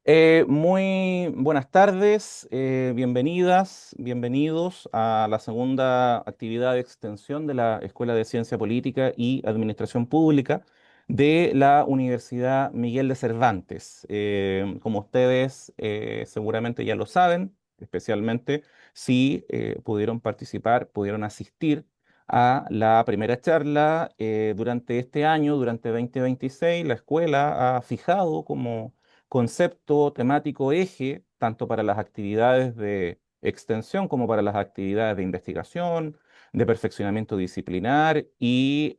Muy buenas tardes, bienvenidas, bienvenidos a la segunda actividad de extensión de la Escuela de Ciencia Política y Administración Pública de la Universidad Miguel de Cervantes. Como ustedes seguramente ya lo saben, especialmente si pudieron participar, pudieron asistir a la primera charla durante este año, durante 2026, la escuela ha fijado como concepto temático eje, tanto para las actividades de extensión como para las actividades de investigación, de perfeccionamiento disciplinar y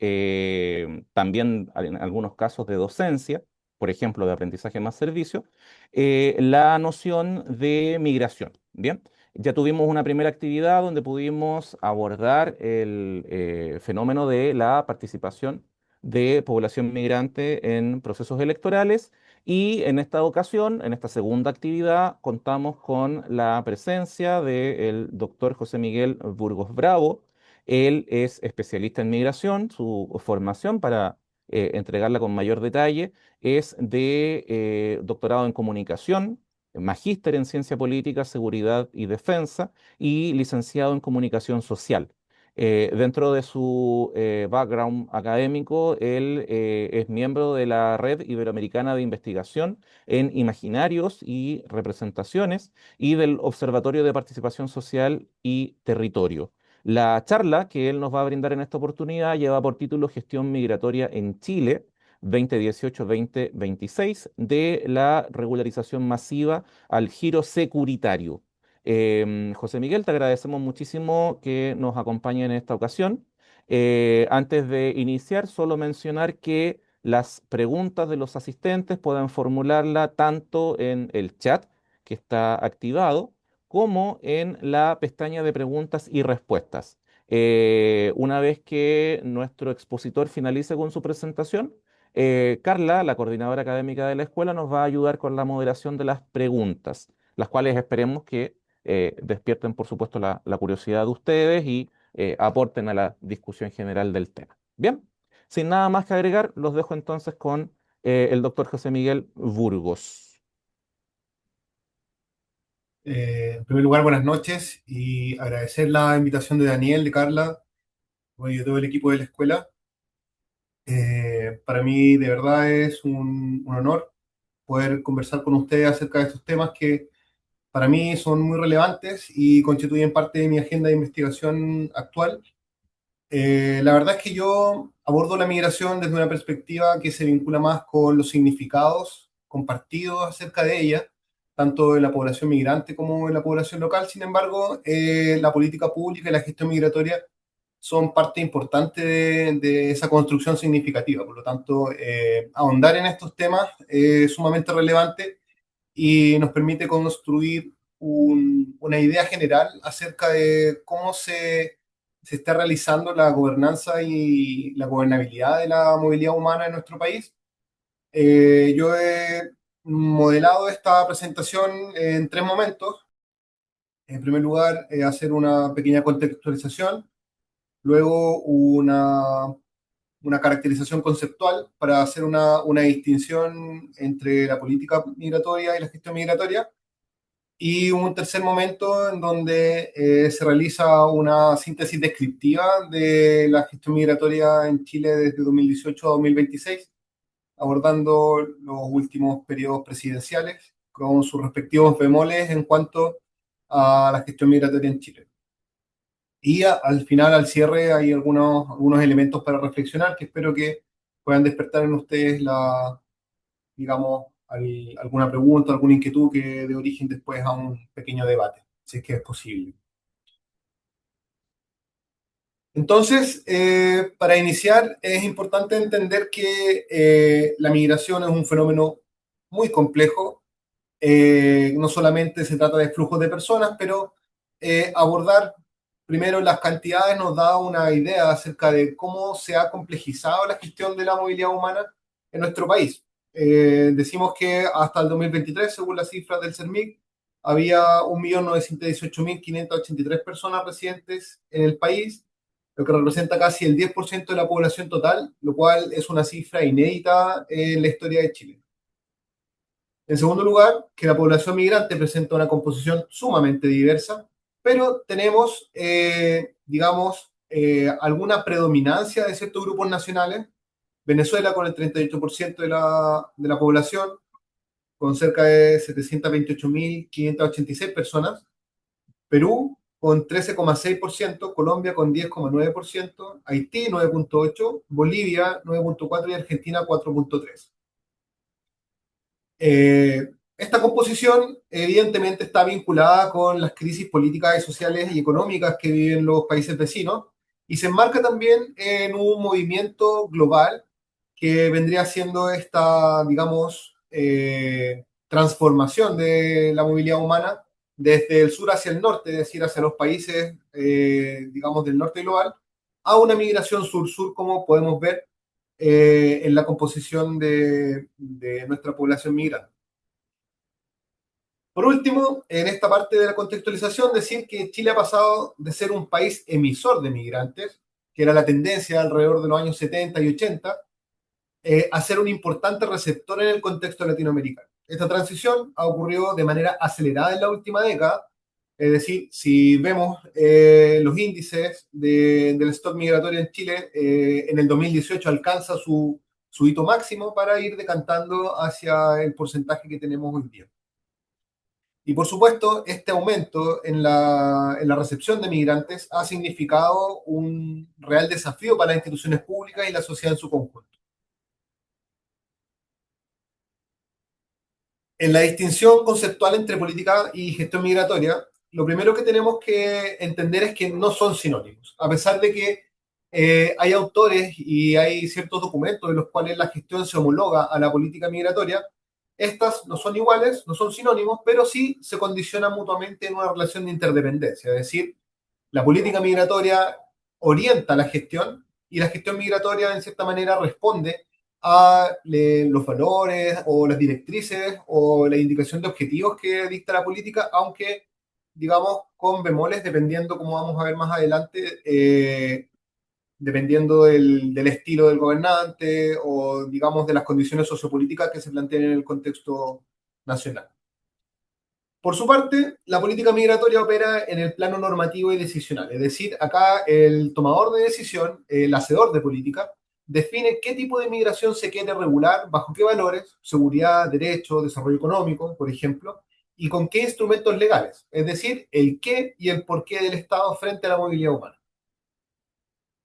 también en algunos casos de docencia, por ejemplo, de aprendizaje más servicio, la noción de migración. Bien, ya tuvimos una primera actividad donde pudimos abordar el fenómeno de la participación de población migrante en procesos electorales y en esta ocasión, en esta segunda actividad, contamos con la presencia del doctor José Miguel Burgos Bravo. Él es especialista en migración, su formación para entregarla con mayor detalle es de doctorado en comunicación, magíster en ciencia política, seguridad y defensa y licenciado en comunicación social. Dentro de su background académico, él es miembro de la Red Iberoamericana de Investigación en Imaginarios y Representaciones y del Observatorio de Participación Social y Territorio. La charla que él nos va a brindar en esta oportunidad lleva por título Gestión Migratoria en Chile 2018-2026 de la regularización masiva al giro securitario. José Miguel, te agradecemos muchísimo que nos acompañe en esta ocasión. Antes de iniciar, solo mencionar que las preguntas de los asistentes pueden formularla tanto en el chat que está activado como en la pestaña de preguntas y respuestas. Una vez que nuestro expositor finalice con su presentación, Carla, la coordinadora académica de la escuela, nos va a ayudar con la moderación de las preguntas, las cuales esperemos que despierten, por supuesto, la curiosidad de ustedes y aporten a la discusión general del tema. Bien, sin nada más que agregar, los dejo entonces con el doctor José Miguel Burgos. En primer lugar, buenas noches y agradecer la invitación de Daniel, de Carla, bueno, y de todo el equipo de la escuela. Para mí, de verdad, es un honor poder conversar con ustedes acerca de estos temas que para mí son muy relevantes y constituyen parte de mi agenda de investigación actual. La verdad es que yo abordo la migración desde una perspectiva que se vincula más con los significados compartidos acerca de ella, tanto en la población migrante como en la población local. Sin embargo, la política pública y la gestión migratoria son parte importante de esa construcción significativa. Por lo tanto, ahondar en estos temas es sumamente relevante y nos permite construir una idea general acerca de cómo se está realizando la gobernanza y la gobernabilidad de la movilidad humana en nuestro país. Yo he modelado esta presentación en tres momentos. En primer lugar, hacer una pequeña contextualización, luego una caracterización conceptual para hacer una distinción entre la política migratoria y la gestión migratoria, y un tercer momento en donde se realiza una síntesis descriptiva de la gestión migratoria en Chile desde 2018 a 2026, abordando los últimos periodos presidenciales con sus respectivos bemoles en cuanto a la gestión migratoria en Chile. Y al final, al cierre, hay algunos elementos para reflexionar que espero que puedan despertar en ustedes digamos, alguna pregunta, alguna inquietud que dé origen después a un pequeño debate, si es que es posible. Entonces, para iniciar, es importante entender que la migración es un fenómeno muy complejo. No solamente se trata de flujos de personas, pero abordar primero las cantidades nos da una idea acerca de cómo se ha complejizado la gestión de la movilidad humana en nuestro país. Decimos que hasta el 2023, según las cifras del CERMIC, había 1.918.583 personas residentes en el país, lo que representa casi el 10% de la población total, lo cual es una cifra inédita en la historia de Chile. En segundo lugar, que la población migrante presenta una composición sumamente diversa, pero tenemos, digamos, alguna predominancia de ciertos grupos nacionales. Venezuela con el 38% de la población, con cerca de 728.586 personas. Perú con 13,6%, Colombia con 10,9%, Haití 9,8%, Bolivia 9,4% y Argentina 4,3%. Eh, Esta composición evidentemente está vinculada con las crisis políticas y sociales y económicas que viven los países vecinos y se enmarca también en un movimiento global que vendría siendo esta, digamos, transformación de la movilidad humana desde el sur hacia el norte, es decir, hacia los países, digamos, del norte global, a una migración sur-sur, como podemos ver en la composición de nuestra población migrante. Por último, en esta parte de la contextualización, decir que Chile ha pasado de ser un país emisor de migrantes, que era la tendencia alrededor de los años 70 y 80, a ser un importante receptor en el contexto latinoamericano. Esta transición ha ocurrido de manera acelerada en la última década, es decir, si vemos los índices del stock migratorio en Chile, en el 2018 alcanza su hito máximo para ir decantando hacia el porcentaje que tenemos hoy día. Y por supuesto, este aumento en la recepción de migrantes ha significado un real desafío para las instituciones públicas y la sociedad en su conjunto. En la distinción conceptual entre política y gestión migratoria, lo primero que tenemos que entender es que no son sinónimos, a pesar de que hay autores y hay ciertos documentos en los cuales la gestión se homologa a la política migratoria. Estas no son iguales, no son sinónimos, pero sí se condicionan mutuamente en una relación de interdependencia, es decir, la política migratoria orienta la gestión y la gestión migratoria, en cierta manera, responde a los valores o las directrices o la indicación de objetivos que dicta la política, aunque, digamos, con bemoles, dependiendo, como vamos a ver más adelante, dependiendo del estilo del gobernante o, digamos, de las condiciones sociopolíticas que se planteen en el contexto nacional. Por su parte, la política migratoria opera en el plano normativo y decisional, es decir, acá el tomador de decisión, el hacedor de política, define qué tipo de migración se quiere regular, bajo qué valores, seguridad, derecho, desarrollo económico, por ejemplo, y con qué instrumentos legales, es decir, el qué y el por qué del Estado frente a la movilidad humana.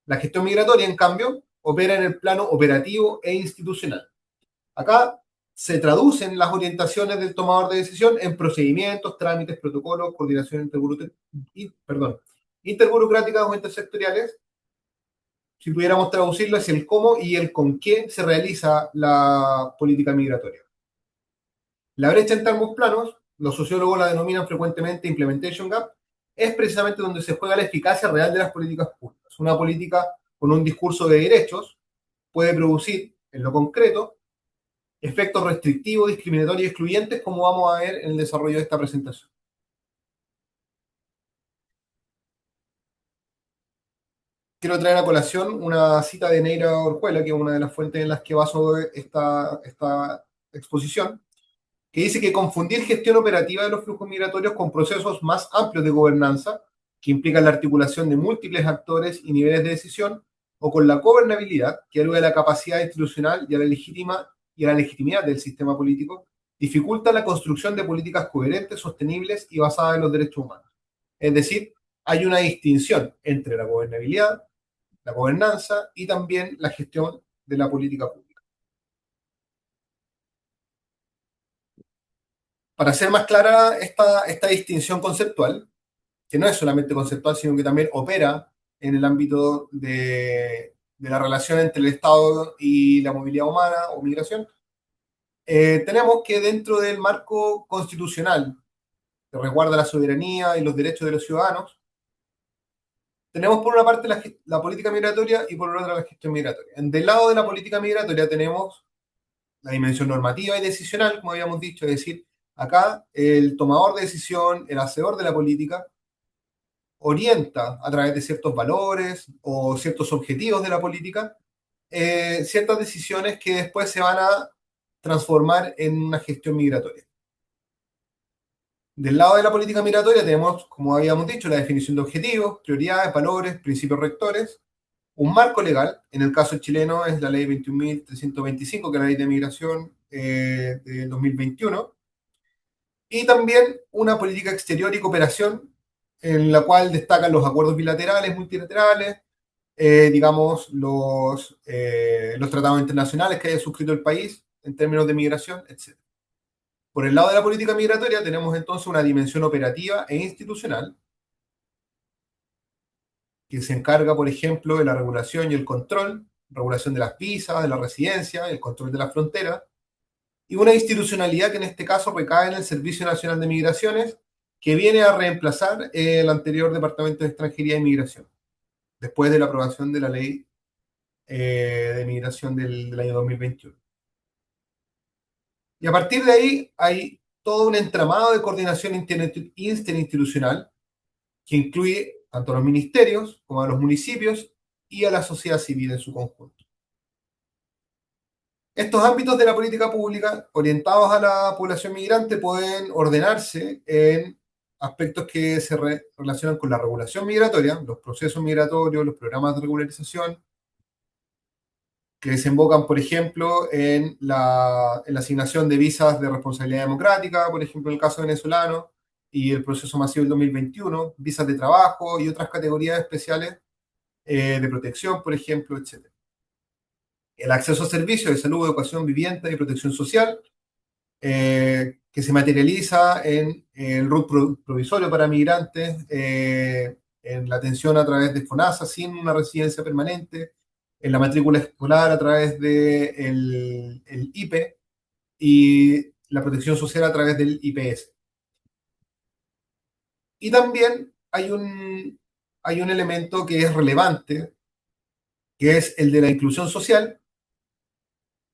La gestión migratoria, en cambio, opera en el plano operativo e institucional. Acá se traducen las orientaciones del tomador de decisión en procedimientos, trámites, protocolos, coordinación interburocráticas o intersectoriales. Si pudiéramos traducirlo, es el cómo y el con qué se realiza la política migratoria. La brecha entre ambos planos, los sociólogos la denominan frecuentemente implementation gap, es precisamente donde se juega la eficacia real de las políticas públicas. Una política con un discurso de derechos puede producir, en lo concreto, efectos restrictivos, discriminatorios y excluyentes, como vamos a ver en el desarrollo de esta presentación. Quiero traer a colación una cita de Neira Orjuela, que es una de las fuentes en las que baso esta exposición, que dice que confundir gestión operativa de los flujos migratorios con procesos más amplios de gobernanza, que implican la articulación de múltiples actores y niveles de decisión, o con la gobernabilidad, que alude a la capacidad institucional y a la legitimidad del sistema político, dificulta la construcción de políticas coherentes, sostenibles y basadas en los derechos humanos. Es decir, hay una distinción entre la gobernabilidad, la gobernanza y también la gestión de la política pública. Para hacer más clara esta distinción conceptual, que no es solamente conceptual, sino que también opera en el ámbito de la relación entre el Estado y la movilidad humana o migración, tenemos que dentro del marco constitucional que resguarda la soberanía y los derechos de los ciudadanos, tenemos por una parte la política migratoria y por otra la gestión migratoria. Del lado de la política migratoria tenemos la dimensión normativa y decisional, como habíamos dicho, es decir, acá el tomador de decisión, el hacedor de la política, orienta a través de ciertos valores o ciertos objetivos de la política ciertas decisiones que después se van a transformar en una gestión migratoria. Del lado de la política migratoria tenemos, como habíamos dicho, la definición de objetivos, prioridades, valores, principios rectores, un marco legal, en el caso chileno es la ley 21.325, que es la ley de migración del 2021, y también una política exterior y cooperación en la cual destacan los acuerdos bilaterales, multilaterales, digamos, los tratados internacionales que haya suscrito el país en términos de migración, etc. Por el lado de la política migratoria tenemos entonces una dimensión operativa e institucional que se encarga, por ejemplo, de la regulación y el control, regulación de las visas, de la residencia, el control de la frontera, y una institucionalidad que en este caso recae en el Servicio Nacional de Migraciones, que viene a reemplazar el anterior Departamento de Extranjería y Migración, después de la aprobación de la ley de migración del año 2021. Y a partir de ahí hay todo un entramado de coordinación interinstitucional que incluye tanto a los ministerios como a los municipios y a la sociedad civil en su conjunto. Estos ámbitos de la política pública orientados a la población migrante pueden ordenarse en aspectos que se relacionan con la regulación migratoria, los procesos migratorios, los programas de regularización, que desembocan, por ejemplo, en la asignación de visas de responsabilidad democrática, por ejemplo, en el caso venezolano, y el proceso masivo del 2021, visas de trabajo y otras categorías especiales de protección, por ejemplo, etc. El acceso a servicios de salud, educación, vivienda y protección social, que se materializa en el RUT provisorio para migrantes, en la atención a través de FONASA sin una residencia permanente, en la matrícula escolar a través del el IPE y la protección social a través del IPS. Y también hay un elemento que es relevante, que es el de la inclusión social,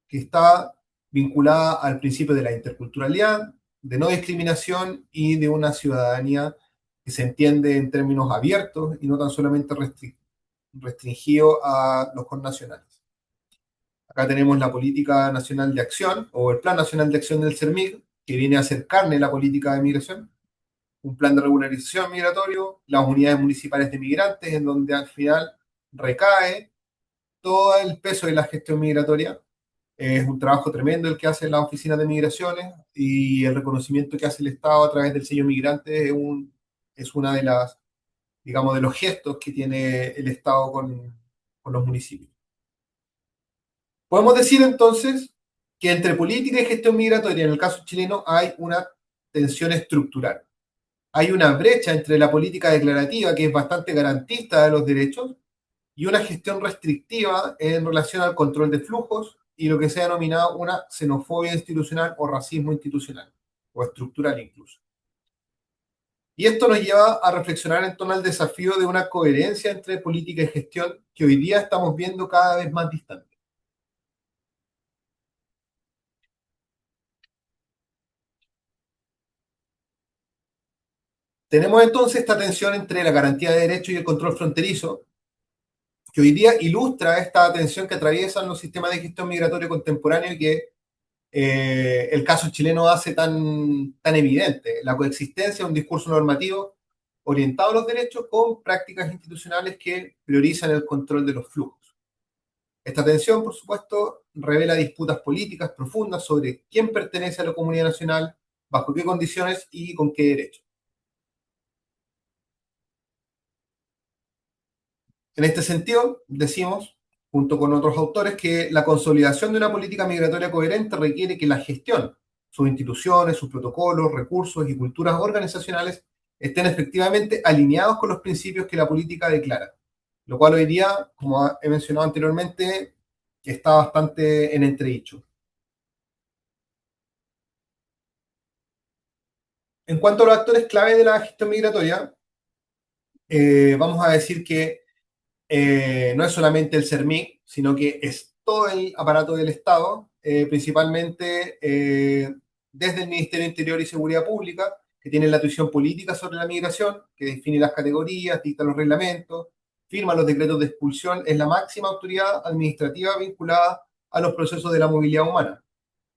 que está vinculada al principio de la interculturalidad, de no discriminación y de una ciudadanía que se entiende en términos abiertos y no tan solamente restringido a los connacionales. Acá tenemos la Política Nacional de Acción o el Plan Nacional de Acción del CERMIG, que viene a hacer carne la política de migración, un plan de regularización migratorio, las unidades municipales de migrantes, en donde al final recae todo el peso de la gestión migratoria. Es un trabajo tremendo el que hace la Oficina de Migraciones y el reconocimiento que hace el Estado a través del sello migrante es una de las, digamos, de los gestos que tiene el Estado con los municipios. Podemos decir entonces que entre política y gestión migratoria en el caso chileno hay una tensión estructural. Hay una brecha entre la política declarativa, que es bastante garantista de los derechos, y una gestión restrictiva en relación al control de flujos y lo que se ha denominado una xenofobia institucional o racismo institucional, o estructural incluso. Y esto nos lleva a reflexionar en torno al desafío de una coherencia entre política y gestión que hoy día estamos viendo cada vez más distante. Tenemos entonces esta tensión entre la garantía de derechos y el control fronterizo, que hoy día ilustra esta tensión que atraviesan los sistemas de gestión migratoria contemporáneo y que el caso chileno hace tan evidente la coexistencia de un discurso normativo orientado a los derechos con prácticas institucionales que priorizan el control de los flujos. Esta tensión, por supuesto, revela disputas políticas profundas sobre quién pertenece a la comunidad nacional, bajo qué condiciones y con qué derechos. En este sentido, decimos, junto con otros autores, que la consolidación de una política migratoria coherente requiere que la gestión, sus instituciones, sus protocolos, recursos y culturas organizacionales estén efectivamente alineados con los principios que la política declara, lo cual hoy día, como he mencionado anteriormente, está bastante en entredicho. En cuanto a los actores clave de la gestión migratoria, vamos a decir que no es solamente el CERMIC, sino que es todo el aparato del Estado, principalmente desde el Ministerio de Interior y Seguridad Pública, que tiene la tuición política sobre la migración, que define las categorías, dicta los reglamentos, firma los decretos de expulsión, es la máxima autoridad administrativa vinculada a los procesos de la movilidad humana.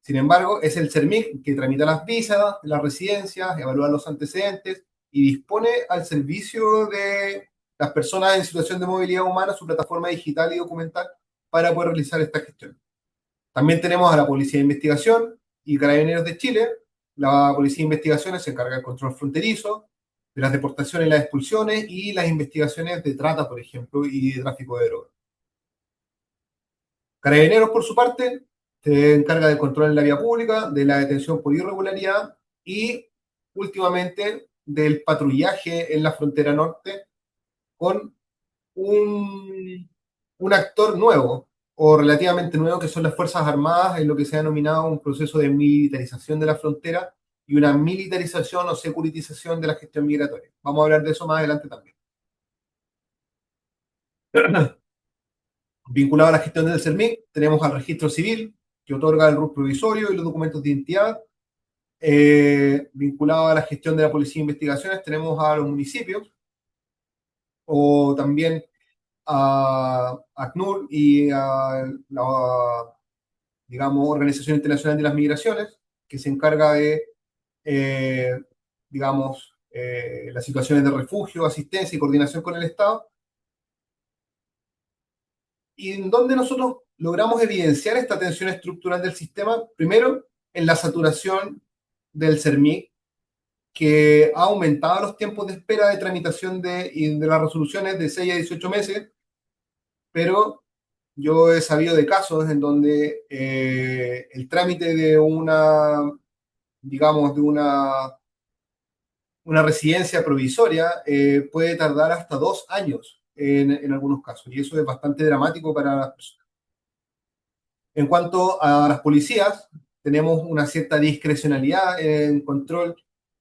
Sin embargo, es el CERMIC que tramita las visas, las residencias, evalúa los antecedentes y dispone al servicio de las personas en situación de movilidad humana su plataforma digital y documental para poder realizar esta gestión. También tenemos a la Policía de Investigación y Carabineros de Chile. La Policía de Investigaciones se encarga del control fronterizo, de las deportaciones y las expulsiones y las investigaciones de trata, por ejemplo, y de tráfico de drogas. Carabineros, por su parte, se encarga del control en la vía pública, de la detención por irregularidad y, últimamente, del patrullaje en la frontera norte con un, un actor nuevo o relativamente nuevo que son las Fuerzas Armadas en lo que se ha denominado un proceso de militarización de la frontera y una militarización o securitización de la gestión migratoria. Vamos a hablar de eso más adelante también. Vinculado a la gestión del CERMIC, tenemos al registro civil, que otorga el RUT provisorio y los documentos de identidad. Vinculado a la gestión de la Policía de Investigaciones, tenemos a los municipios, o también a ACNUR y a la, digamos, Organización Internacional de las Migraciones, que se encarga de, eh, digamos, las situaciones de refugio, asistencia y coordinación con el Estado, y en donde nosotros logramos evidenciar esta tensión estructural del sistema, primero en la saturación del CERMIC, que ha aumentado los tiempos de espera de tramitación de las resoluciones de 6 a 18 meses, pero yo he sabido de casos en donde el trámite de una, digamos, de una residencia provisoria puede tardar hasta 2 años en algunos casos, y eso es bastante dramático para las personas. En cuanto a las policías, tenemos una cierta discrecionalidad en control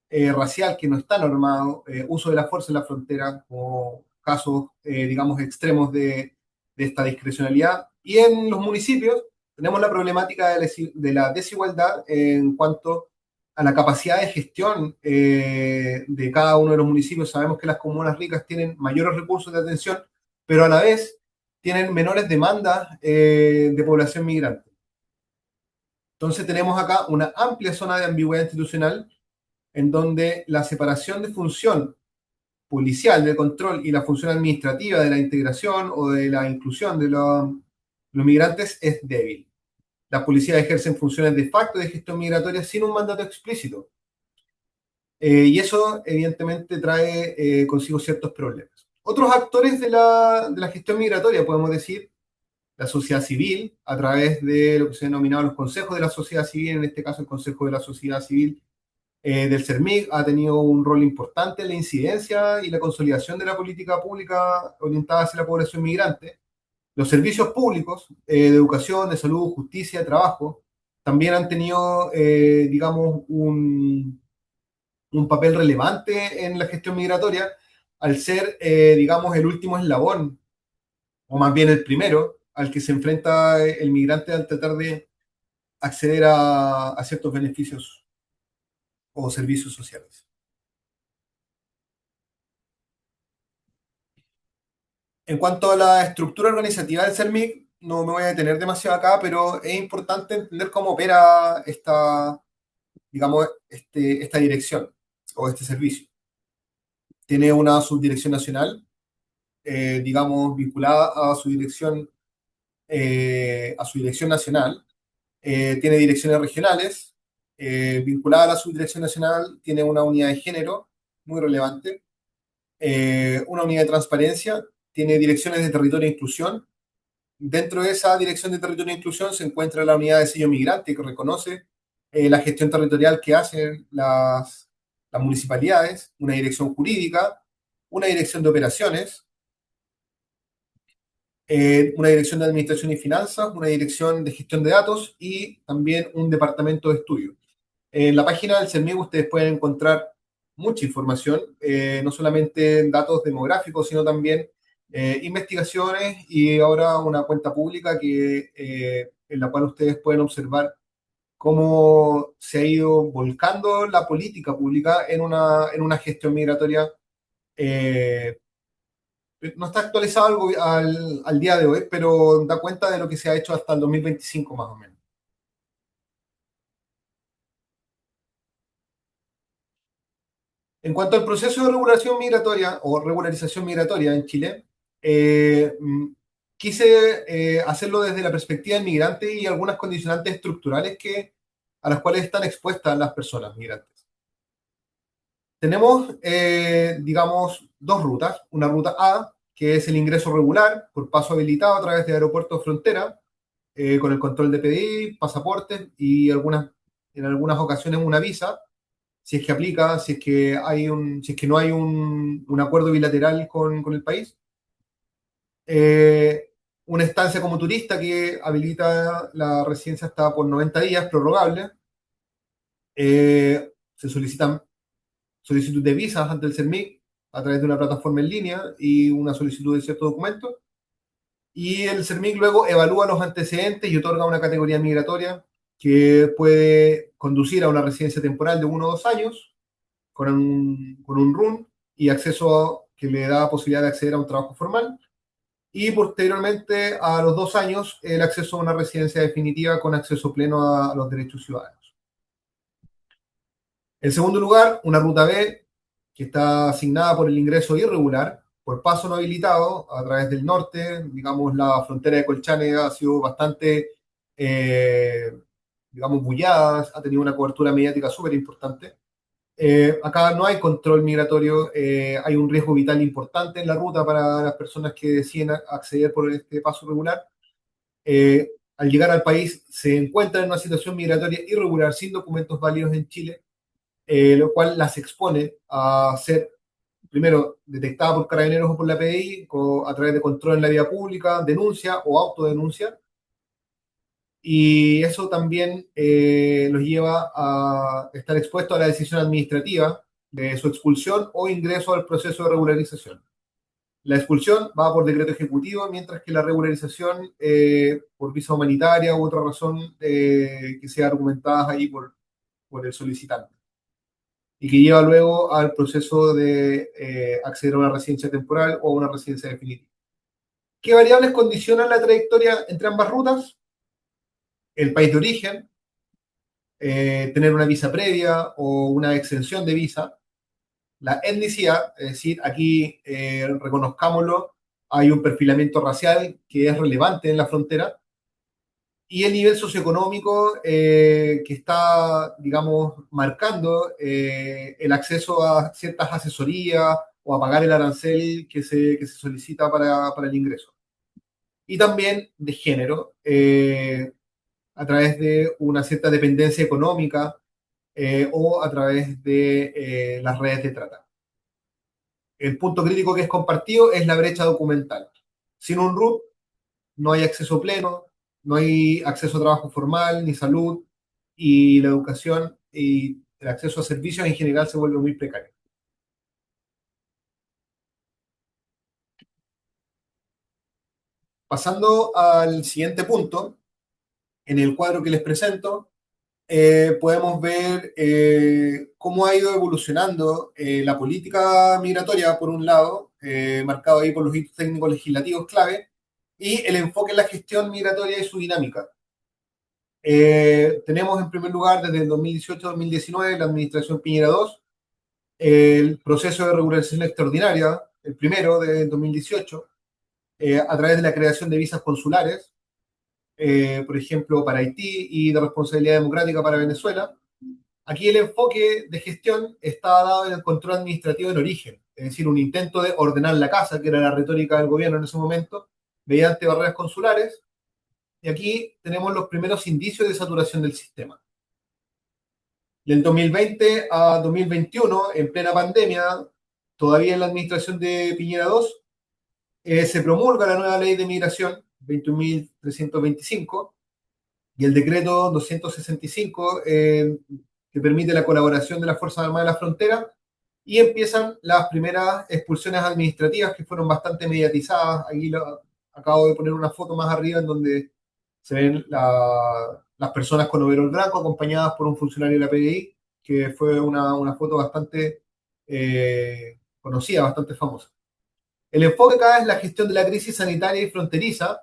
racial que no está normado, uso de la fuerza en la frontera, como casos, digamos, extremos de esta discrecionalidad. Y en los municipios tenemos la problemática de la desigualdad en cuanto a la capacidad de gestión de cada uno de los municipios. Sabemos que las comunas ricas tienen mayores recursos de atención, pero a la vez tienen menores demandas de población migrante. Entonces tenemos acá una amplia zona de ambigüedad institucional en donde la separación de función policial del control y la función administrativa de la integración o de la inclusión de los migrantes es débil. Las policías ejercen funciones de facto de gestión migratoria sin un mandato explícito. Y eso evidentemente trae consigo ciertos problemas. Otros actores de la gestión migratoria, podemos decir, la sociedad civil, a través de lo que se ha denominado los consejos de la sociedad civil, en este caso el Consejo de la Sociedad Civil del CERMIC, ha tenido un rol importante en la incidencia y la consolidación de la política pública orientada hacia la población migrante. Los servicios públicos de educación, de salud, justicia, trabajo, también han tenido, digamos, un papel relevante en la gestión migratoria, al ser, digamos, el último eslabón, o más bien el primero, al que se enfrenta el migrante al tratar de acceder a ciertos beneficios o servicios sociales. En cuanto a la estructura organizativa del CERMIC, no me voy a detener demasiado acá, pero es importante entender cómo opera esta, digamos, esta dirección o este servicio. Tiene una subdirección nacional, digamos, vinculada a su dirección nacional. Tiene direcciones regionales. Vinculada a la subdirección nacional, tiene una unidad de género muy relevante. Una unidad de transparencia, tiene direcciones de territorio e inclusión. Dentro de esa dirección de territorio e inclusión se encuentra la unidad de sello migrante que reconoce la gestión territorial que hacen las municipalidades, una dirección jurídica, una dirección de operaciones, una dirección de administración y finanzas, una dirección de gestión de datos y también un departamento de estudio. En la página del CERMIG ustedes pueden encontrar mucha información, no solamente datos demográficos, sino también investigaciones y ahora una cuenta pública en la cual ustedes pueden observar cómo se ha ido volcando la política pública en una gestión migratoria. eh, no está actualizado al día de hoy, pero da cuenta de lo que se ha hecho hasta el 2025 más o menos. En cuanto al proceso de regulación migratoria o regularización migratoria en Chile, quise hacerlo desde la perspectiva del migrante y algunas condicionantes estructurales a las cuales están expuestas las personas migrantes. Tenemos, digamos, dos rutas. Una ruta A, que es el ingreso regular por paso habilitado a través de aeropuertos de frontera, con el control de PDI, pasaportes y en algunas ocasiones una visa, si es que aplica, si es que no hay un acuerdo bilateral con el país. Eh, una estancia como turista que habilita la residencia hasta por 90 días, prorrogable. Se solicitan solicitud de visas ante el CERMIC a través de una plataforma en línea y una solicitud de ciertos documentos. Y el CERMIC luego evalúa los antecedentes y otorga una categoría migratoria que puede conducir a una residencia temporal de 1 o 2 años con un RUN y acceso que le da posibilidad de acceder a un trabajo formal. Y posteriormente, a los 2 años, el acceso a una residencia definitiva con acceso pleno a los derechos ciudadanos. En segundo lugar, una ruta B que está asignada por el ingreso irregular, por paso no habilitado a través del norte. Digamos, la frontera de Colchane ha sido bastante, eh, digamos, bullada, ha tenido una cobertura mediática súper importante. Acá no hay control migratorio, hay un riesgo vital importante en la ruta para las personas que deciden acceder por este paso regular. Al llegar al país se encuentran en una situación migratoria irregular sin documentos válidos en Chile, lo cual las expone a ser, primero, detectada por carabineros o por la PDI a través de control en la vía pública, denuncia o autodenuncia. Y eso también los lleva a estar expuestos a la decisión administrativa de su expulsión o ingreso al proceso de regularización. La expulsión va por decreto ejecutivo, mientras que la regularización por visa humanitaria u otra razón que sea argumentada ahí por el solicitante y que lleva luego al proceso de acceder a una residencia temporal o a una residencia definitiva. ¿Qué variables condicionan la trayectoria entre ambas rutas? El país de origen, tener una visa previa o una extensión de visa, la etnicidad, es decir, aquí reconozcámoslo, hay un perfilamiento racial que es relevante en la frontera, y el nivel socioeconómico que está, digamos, marcando el acceso a ciertas asesorías o a pagar el arancel que se solicita para el ingreso. Y también de género, a través de una cierta dependencia económica o a través de las redes de trata. El punto crítico que es compartido es la brecha documental. Sin un RUT no hay acceso pleno, no hay acceso a trabajo formal ni salud, y la educación y el acceso a servicios en general se vuelve muy precario. Pasando al siguiente punto, en el cuadro que les presento, podemos ver cómo ha ido evolucionando la política migratoria, por un lado, marcado ahí por los hitos técnicos legislativos clave, y el enfoque en la gestión migratoria y su dinámica. Tenemos en primer lugar desde el 2018-2019 la administración Piñera 2, el proceso de regularización extraordinaria, el primero de 2018, a través de la creación de visas consulares, por ejemplo, para Haití y de responsabilidad democrática para Venezuela. Aquí el enfoque de gestión está dado en el control administrativo en origen, es decir, un intento de ordenar la casa, que era la retórica del gobierno en ese momento, mediante barreras consulares. Y aquí tenemos los primeros indicios de saturación del sistema. Del 2020 a 2021, en plena pandemia, todavía en la administración de Piñera II, se promulga la nueva ley de migración 21.325 y el decreto 265 que permite la colaboración de las Fuerzas Armadas de la Frontera, y empiezan las primeras expulsiones administrativas que fueron bastante mediatizadas. Aquí acabo de poner una foto más arriba en donde se ven las personas con overol blanco acompañadas por un funcionario de la PDI, que fue una foto bastante conocida, bastante famosa. El enfoque acá es la gestión de la crisis sanitaria y fronteriza,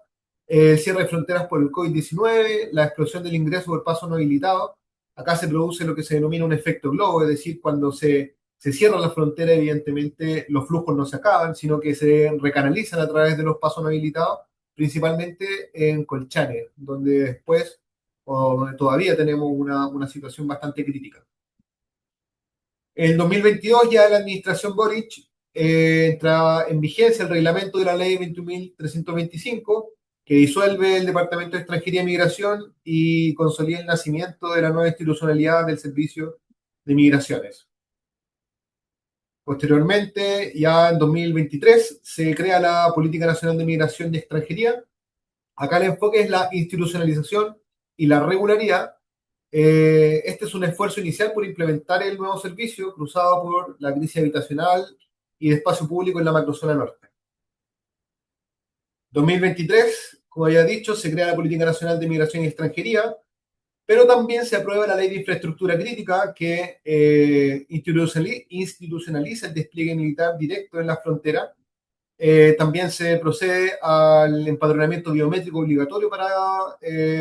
el cierre de fronteras por el COVID-19, la explosión del ingreso por paso no habilitado. Acá se produce lo que se denomina un efecto globo, es decir, cuando se se cierra la frontera, evidentemente los flujos no se acaban, sino que se recanalizan a través de los pasos no habilitados, principalmente en Colchane, donde después, o donde todavía tenemos una situación bastante crítica. En 2022 ya la administración Boric entra en vigencia el reglamento de la ley 21.325, que disuelve el Departamento de Extranjería y Migración y consolida el nacimiento de la nueva institucionalidad del Servicio de Migraciones. Posteriormente, ya en 2023, se crea la Política Nacional de Migración y Extranjería. Acá el enfoque es la institucionalización y la regularidad. Este es un esfuerzo inicial por implementar el nuevo servicio cruzado por la crisis habitacional y de espacio público en la macrozona norte. 2023, como había dicho, se crea la Política Nacional de Migración y Extranjería, pero también se aprueba la Ley de Infraestructura Crítica que institucionaliza el despliegue militar directo en la frontera. También se procede al empadronamiento biométrico obligatorio para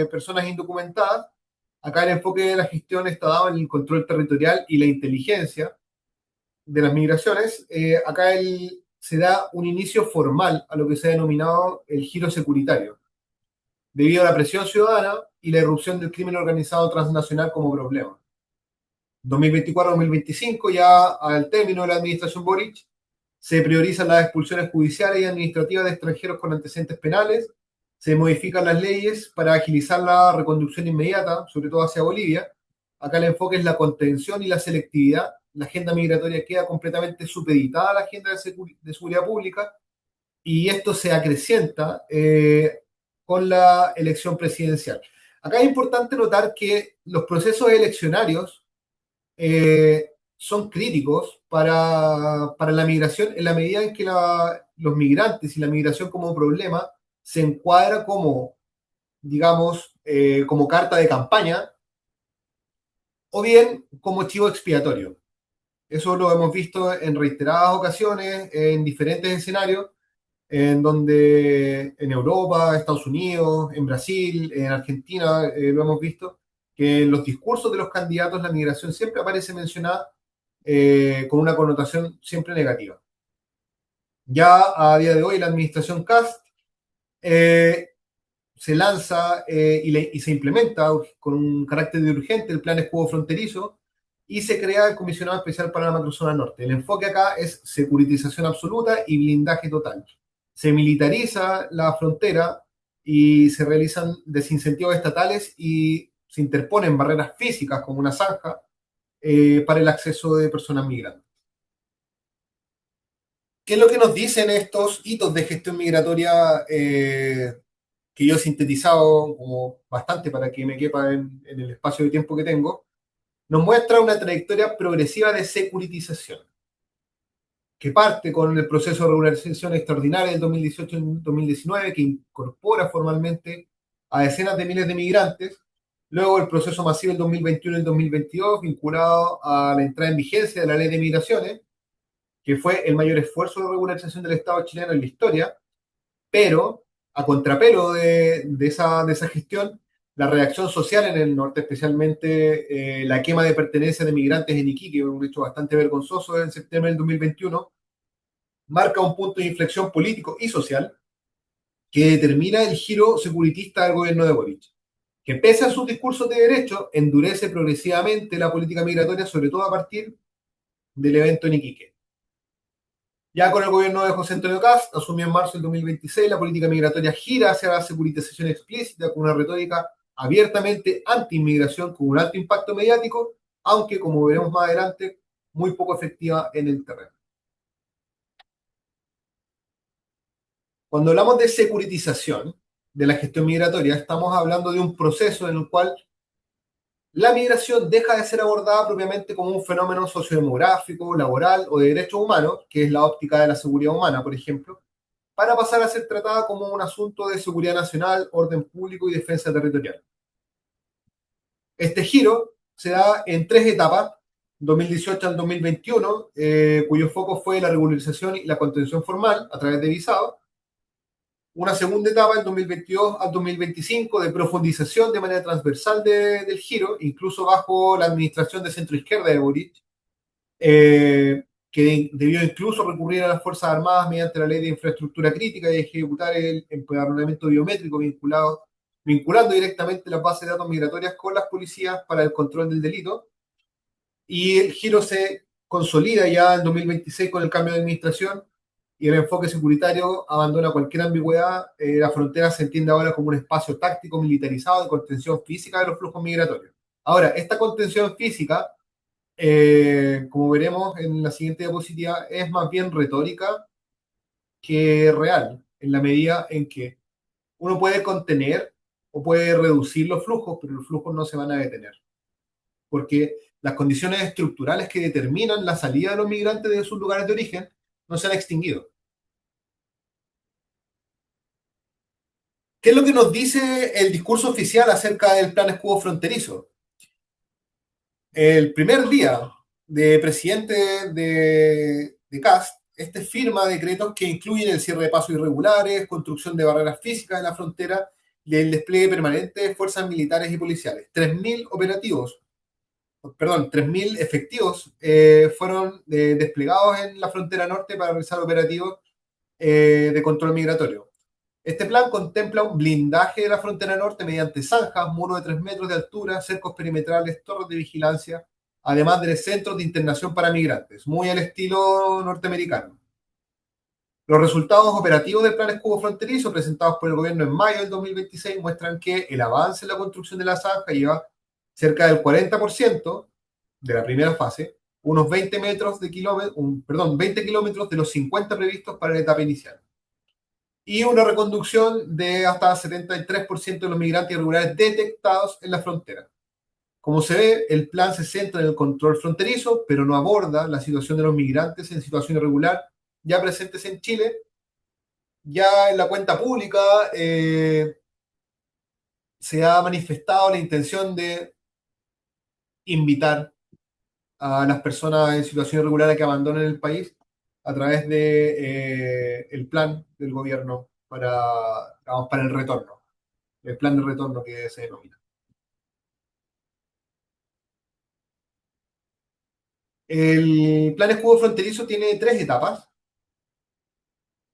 personas indocumentadas. Acá el enfoque de la gestión está dado en el control territorial y la inteligencia de las migraciones. Se da un inicio formal a lo que se ha denominado el giro securitario, debido a la presión ciudadana y la irrupción del crimen organizado transnacional como problema. 2024-2025, ya al término de la administración Boric, se priorizan las expulsiones judiciales y administrativas de extranjeros con antecedentes penales, se modifican las leyes para agilizar la reconducción inmediata, sobre todo hacia Bolivia. Acá el enfoque es la contención y la selectividad. La agenda migratoria queda completamente supeditada a la agenda de seguridad pública y esto se acrecienta con la elección presidencial. Acá es importante notar que los procesos eleccionarios son críticos para la migración en la medida en que los migrantes y la migración como problema se encuadra como, digamos, como carta de campaña o bien como chivo expiatorio. Eso lo hemos visto en reiteradas ocasiones, en diferentes escenarios, en donde en Europa, Estados Unidos, en Brasil, en Argentina, lo hemos visto, que en los discursos de los candidatos la migración siempre aparece mencionada con una connotación siempre negativa. Ya a día de hoy la administración Cast eh, se lanza y se implementa con un carácter de urgente el plan escudo fronterizo y se crea el comisionado especial para la macrozona norte. El enfoque acá es securitización absoluta y blindaje total. Se militariza la frontera y se realizan desincentivos estatales y se interponen barreras físicas como una zanja para el acceso de personas migrantes. ¿Qué es lo que nos dicen estos hitos de gestión migratoria que yo he sintetizado como bastante para que me quepa en el espacio de tiempo que tengo? Nos muestra una trayectoria progresiva de securitización, que parte con el proceso de regularización extraordinaria del 2018-2019, que incorpora formalmente a decenas de miles de migrantes, luego el proceso masivo del 2021 y el 2022, vinculado a la entrada en vigencia de la Ley de Migraciones, que fue el mayor esfuerzo de regularización del Estado chileno en la historia, pero a contrapelo de esa gestión, la reacción social en el norte, especialmente la quema de pertenencias de migrantes en Iquique, un hecho bastante vergonzoso en septiembre del 2021, marca un punto de inflexión político y social que determina el giro securitista del gobierno de Boric, que pese a sus discursos de derecho, endurece progresivamente la política migratoria, sobre todo a partir del evento en Iquique. Ya con el gobierno de José Antonio Kast, asumió en marzo del 2026, la política migratoria gira hacia la securitización explícita con una retórica abiertamente anti-inmigración con un alto impacto mediático, aunque, como veremos más adelante, muy poco efectiva en el terreno. Cuando hablamos de securitización de la gestión migratoria, estamos hablando de un proceso en el cual la migración deja de ser abordada propiamente como un fenómeno sociodemográfico, laboral o de derechos humanos, que es la óptica de la seguridad humana, por ejemplo, para pasar a ser tratada como un asunto de seguridad nacional, orden público y defensa territorial. Este giro se da en tres etapas, 2018 al 2021, cuyo foco fue la regularización y la contención formal a través de visados. Una segunda etapa, el 2022 al 2025, de profundización de manera transversal del giro, incluso bajo la administración de centro izquierda de Boric. debió incluso recurrir a las Fuerzas Armadas mediante la Ley de Infraestructura Crítica y ejecutar el empadronamiento biométrico vinculando directamente las bases de datos migratorias con las policías para el control del delito. Y el giro se consolida ya en 2026 con el cambio de administración y el enfoque securitario abandona cualquier ambigüedad. La frontera se entiende ahora como un espacio táctico militarizado de contención física de los flujos migratorios. Ahora, esta contención física, como veremos en la siguiente diapositiva, es más bien retórica que real, en la medida en que uno puede contener o puede reducir los flujos, pero los flujos no se van a detener, porque las condiciones estructurales que determinan la salida de los migrantes de sus lugares de origen no se han extinguido. ¿Qué es lo que nos dice el discurso oficial acerca del plan escudo fronterizo? El primer día de presidente de Kast, este firma decretos que incluyen el cierre de pasos irregulares, construcción de barreras físicas en la frontera y el despliegue permanente de fuerzas militares y policiales. 3.000 operativos, perdón, 3.000 efectivos fueron desplegados en la frontera norte para realizar operativos de control migratorio. Este plan contempla un blindaje de la frontera norte mediante zanjas, muros de 3 metros de altura, cercos perimetrales, torres de vigilancia, además de centros de internación para migrantes, muy al estilo norteamericano. Los resultados operativos del plan escudo fronterizo presentados por el gobierno en mayo del 2026 muestran que el avance en la construcción de la zanja lleva cerca del 40% de la primera fase, unos 20 metros de kilómetros, perdón, 20 kilómetros de los 50 previstos para la etapa inicial, y una reconducción de hasta 73% de los migrantes irregulares detectados en la frontera. Como se ve, el plan se centra en el control fronterizo, pero no aborda la situación de los migrantes en situación irregular ya presentes en Chile. Ya en la cuenta pública se ha manifestado la intención de invitar a las personas en situación irregular a que abandonen el país a través de el plan del gobierno digamos, para el retorno, el plan de retorno que se denomina. El plan escudo fronterizo tiene tres etapas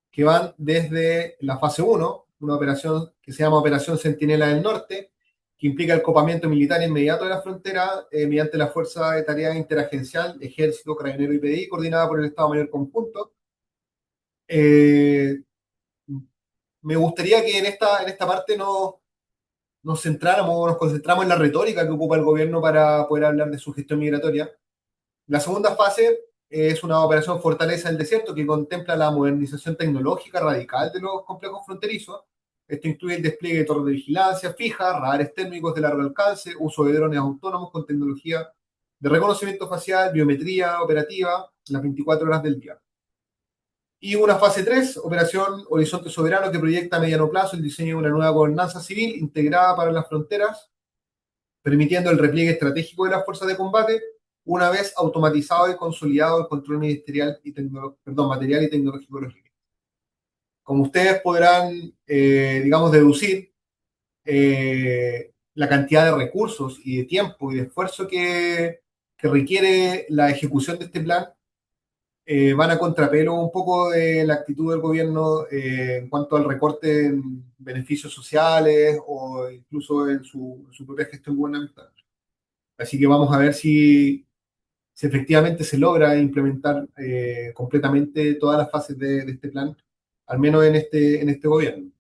que van desde la fase uno, una operación que se llama Operación Centinela del Norte, que implica el copamiento militar inmediato de la frontera mediante la Fuerza de Tarea Interagencial, Ejército, Carabinero y PDI, coordinada por el Estado Mayor Conjunto. Eh, Me gustaría que en esta parte nos centráramos, nos concentramos en la retórica que ocupa el gobierno para poder hablar de su gestión migratoria. La segunda fase es una operación Fortaleza del Desierto que contempla la modernización tecnológica radical de los complejos fronterizos. Esto incluye el despliegue de torres de vigilancia fija, radares térmicos de largo alcance, uso de drones autónomos con tecnología de reconocimiento facial, biometría operativa, las 24 horas del día. Y una fase 3, Operación Horizonte Soberano, que proyecta a mediano plazo el diseño de una nueva gobernanza civil integrada para las fronteras, permitiendo el repliegue estratégico de las fuerzas de combate, una vez automatizado y consolidado el control ministerial y material y tecnológico de los límites. Como ustedes podrán, digamos, deducir, la cantidad de recursos y de tiempo y de esfuerzo que requiere la ejecución de este plan van a contrapelo un poco de la actitud del gobierno en cuanto al recorte en beneficios sociales o incluso en su propia gestión gubernamental. Así que vamos a ver si efectivamente se logra implementar completamente todas las fases de este plan, al menos en este gobierno.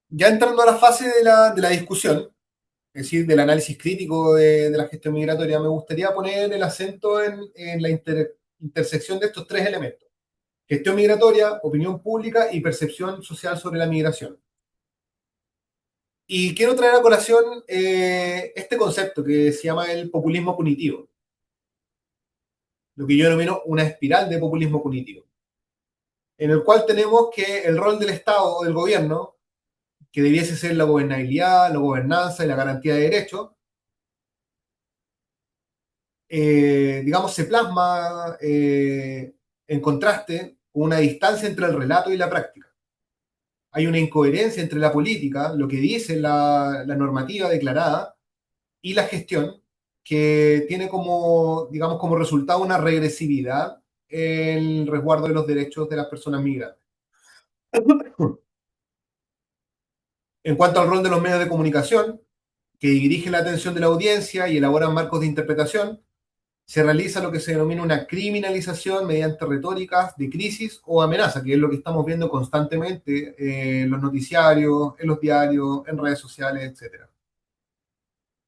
Ya entrando a la fase de la discusión, es decir, del análisis crítico de la gestión migratoria, me gustaría poner el acento en la intersección de estos tres elementos: gestión migratoria, opinión pública y percepción social sobre la migración. Y quiero traer a colación este concepto que se llama el populismo punitivo, lo que yo denomino una espiral de populismo punitivo, en el cual tenemos que el rol del Estado o del gobierno, que debiese ser la gobernabilidad, la gobernanza y la garantía de derechos, digamos, se plasma en contraste con una distancia entre el relato y la práctica. Hay una incoherencia entre la política, lo que dice la normativa declarada, y la gestión, que tiene como, digamos, como resultado una regresividad en el resguardo de los derechos de las personas migrantes. En cuanto al rol de los medios de comunicación, que dirigen la atención de la audiencia y elaboran marcos de interpretación, se realiza lo que se denomina una criminalización mediante retóricas de crisis o amenaza, que es lo que estamos viendo constantemente en los noticiarios, en los diarios, en redes sociales, etcétera.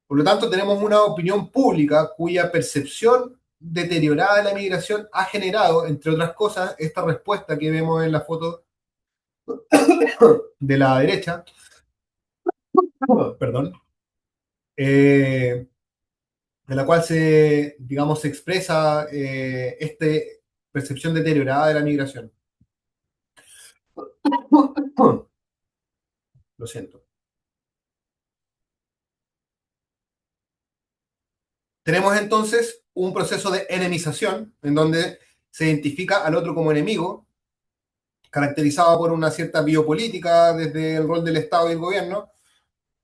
Por lo tanto, tenemos una opinión pública cuya percepción deteriorada de la migración ha generado, entre otras cosas, esta respuesta que vemos en la foto de la derecha, perdón, eh, de la cual se, digamos, se expresa esta percepción deteriorada de la migración. Lo siento. Tenemos entonces un proceso de enemización en donde se identifica al otro como enemigo, caracterizado por una cierta biopolítica desde el rol del Estado y el gobierno,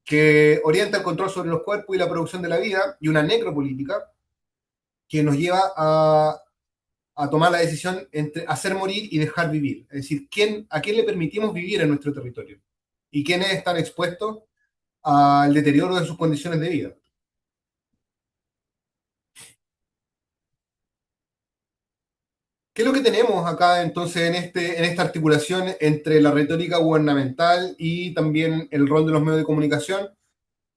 que orienta el control sobre los cuerpos y la producción de la vida, y una necropolítica que nos lleva a tomar la decisión entre hacer morir y dejar vivir. Es decir, a quién le permitimos vivir en nuestro territorio y quiénes están expuestos al deterioro de sus condiciones de vida. ¿Qué es lo que tenemos acá entonces en esta articulación entre la retórica gubernamental y también el rol de los medios de comunicación?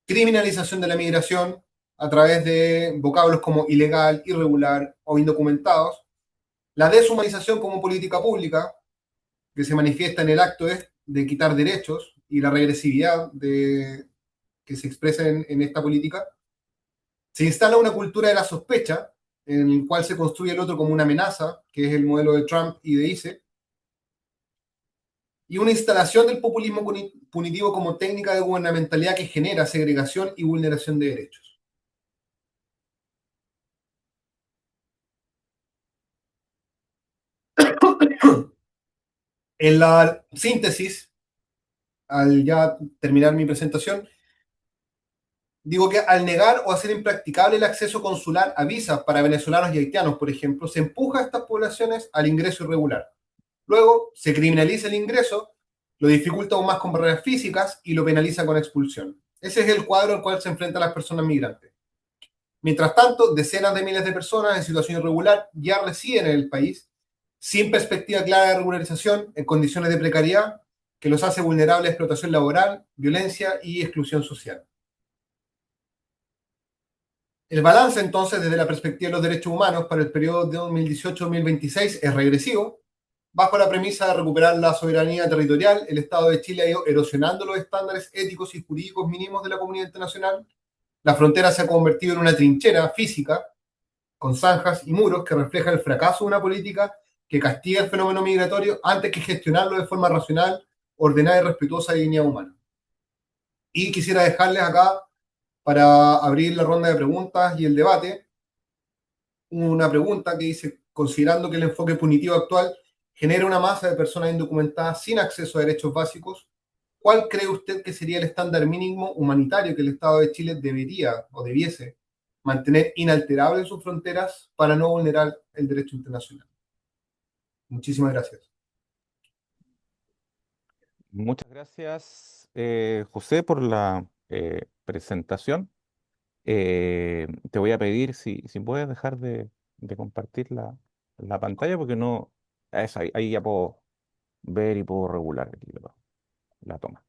Criminalización de la migración a través de vocablos como ilegal, irregular o indocumentados. La deshumanización como política pública, que se manifiesta en el acto de quitar derechos y la regresividad que se expresa en esta política. Se instala una cultura de la sospecha, en el cual se construye el otro como una amenaza, que es el modelo de Trump y de ICE, y una instalación del populismo punitivo como técnica de gubernamentalidad que genera segregación y vulneración de derechos. En la síntesis, al ya terminar mi presentación, digo que al negar o hacer impracticable el acceso consular a visas para venezolanos y haitianos, por ejemplo, se empuja a estas poblaciones al ingreso irregular. Luego, se criminaliza el ingreso, lo dificulta aún más con barreras físicas y lo penaliza con expulsión. Ese es el cuadro al cual se enfrentan las personas migrantes. Mientras tanto, decenas de miles de personas en situación irregular ya residen en el país sin perspectiva clara de regularización, en condiciones de precariedad que los hace vulnerables a explotación laboral, violencia y exclusión social. El balance, entonces, desde la perspectiva de los derechos humanos para el periodo de 2018-2026 es regresivo, bajo la premisa de recuperar la soberanía territorial. El Estado de Chile ha ido erosionando los estándares éticos y jurídicos mínimos de la comunidad internacional. La frontera se ha convertido en una trinchera física con zanjas y muros que refleja el fracaso de una política que castiga el fenómeno migratorio antes que gestionarlo de forma racional, ordenada y respetuosa de dignidad humana. Y quisiera dejarles acá, para abrir la ronda de preguntas y el debate, una pregunta que dice, considerando que el enfoque punitivo actual genera una masa de personas indocumentadas sin acceso a derechos básicos, ¿cuál cree usted que sería el estándar mínimo humanitario que el Estado de Chile debería o debiese mantener inalterable en sus fronteras para no vulnerar el derecho internacional? Muchísimas gracias. Muchas gracias, José, por la presentación. Te voy a pedir si puedes dejar de compartir la pantalla porque no, eso, ahí ya puedo ver y puedo regular aquí la toma.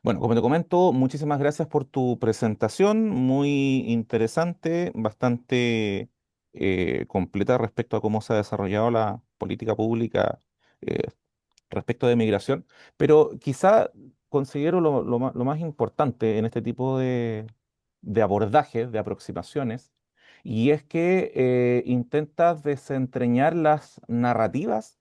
Bueno, como te comento, muchísimas gracias por tu presentación, muy interesante, bastante completa respecto a cómo se ha desarrollado la política pública eh, respecto de migración, pero quizá considero lo más importante en este tipo de abordajes, de aproximaciones, y es que intentas desentrañar las narrativas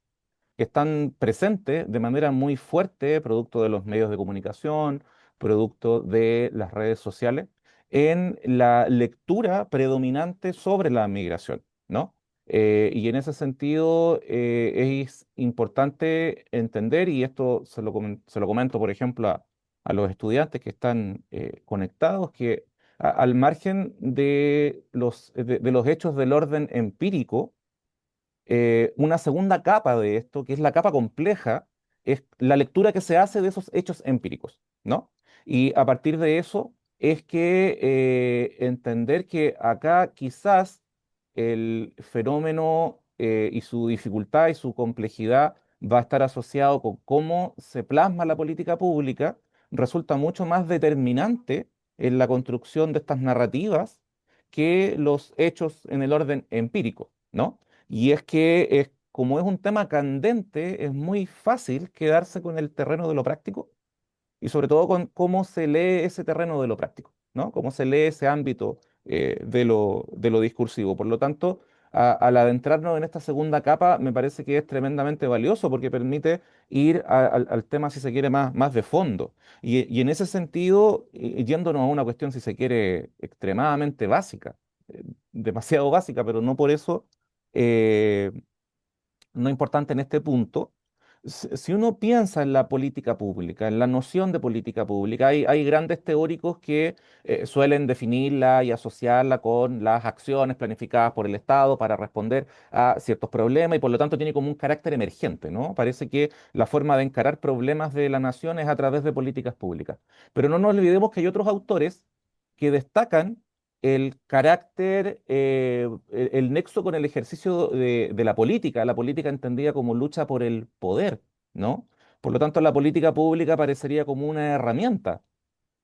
que están presentes de manera muy fuerte, producto de los medios de comunicación, producto de las redes sociales, en la lectura predominante sobre la migración, ¿no? Y en ese sentido es importante entender, y esto se lo comento, por ejemplo, a los estudiantes que están conectados, que al margen de los hechos del orden empírico, una segunda capa de esto, que es la capa compleja, es la lectura que se hace de esos hechos empíricos, ¿no? Y a partir de eso es que entender que acá quizás el fenómeno y su dificultad y su complejidad va a estar asociado con cómo se plasma la política pública, resulta mucho más determinante en la construcción de estas narrativas que los hechos en el orden empírico, ¿no? Y es que como es un tema candente, es muy fácil quedarse con el terreno de lo práctico y sobre todo con cómo se lee ese terreno de lo práctico, ¿no? Cómo se lee ese ámbito de lo discursivo. Por lo tanto, al adentrarnos en esta segunda capa, me parece que es tremendamente valioso porque permite ir al tema, si se quiere, más de fondo. Y en ese sentido, yéndonos a una cuestión, si se quiere, extremadamente básica, demasiado básica, pero no por eso eh, no importante en este punto. Si uno piensa en la política pública, en la noción de política pública, hay grandes teóricos que suelen definirla y asociarla con las acciones planificadas por el Estado para responder a ciertos problemas y por lo tanto tiene como un carácter emergente, ¿no? Parece que la forma de encarar problemas de la nación es a través de políticas públicas. Pero no nos olvidemos que hay otros autores que destacan el carácter, el nexo con el ejercicio de la política entendida como lucha por el poder, ¿no? Por lo tanto, la política pública parecería como una herramienta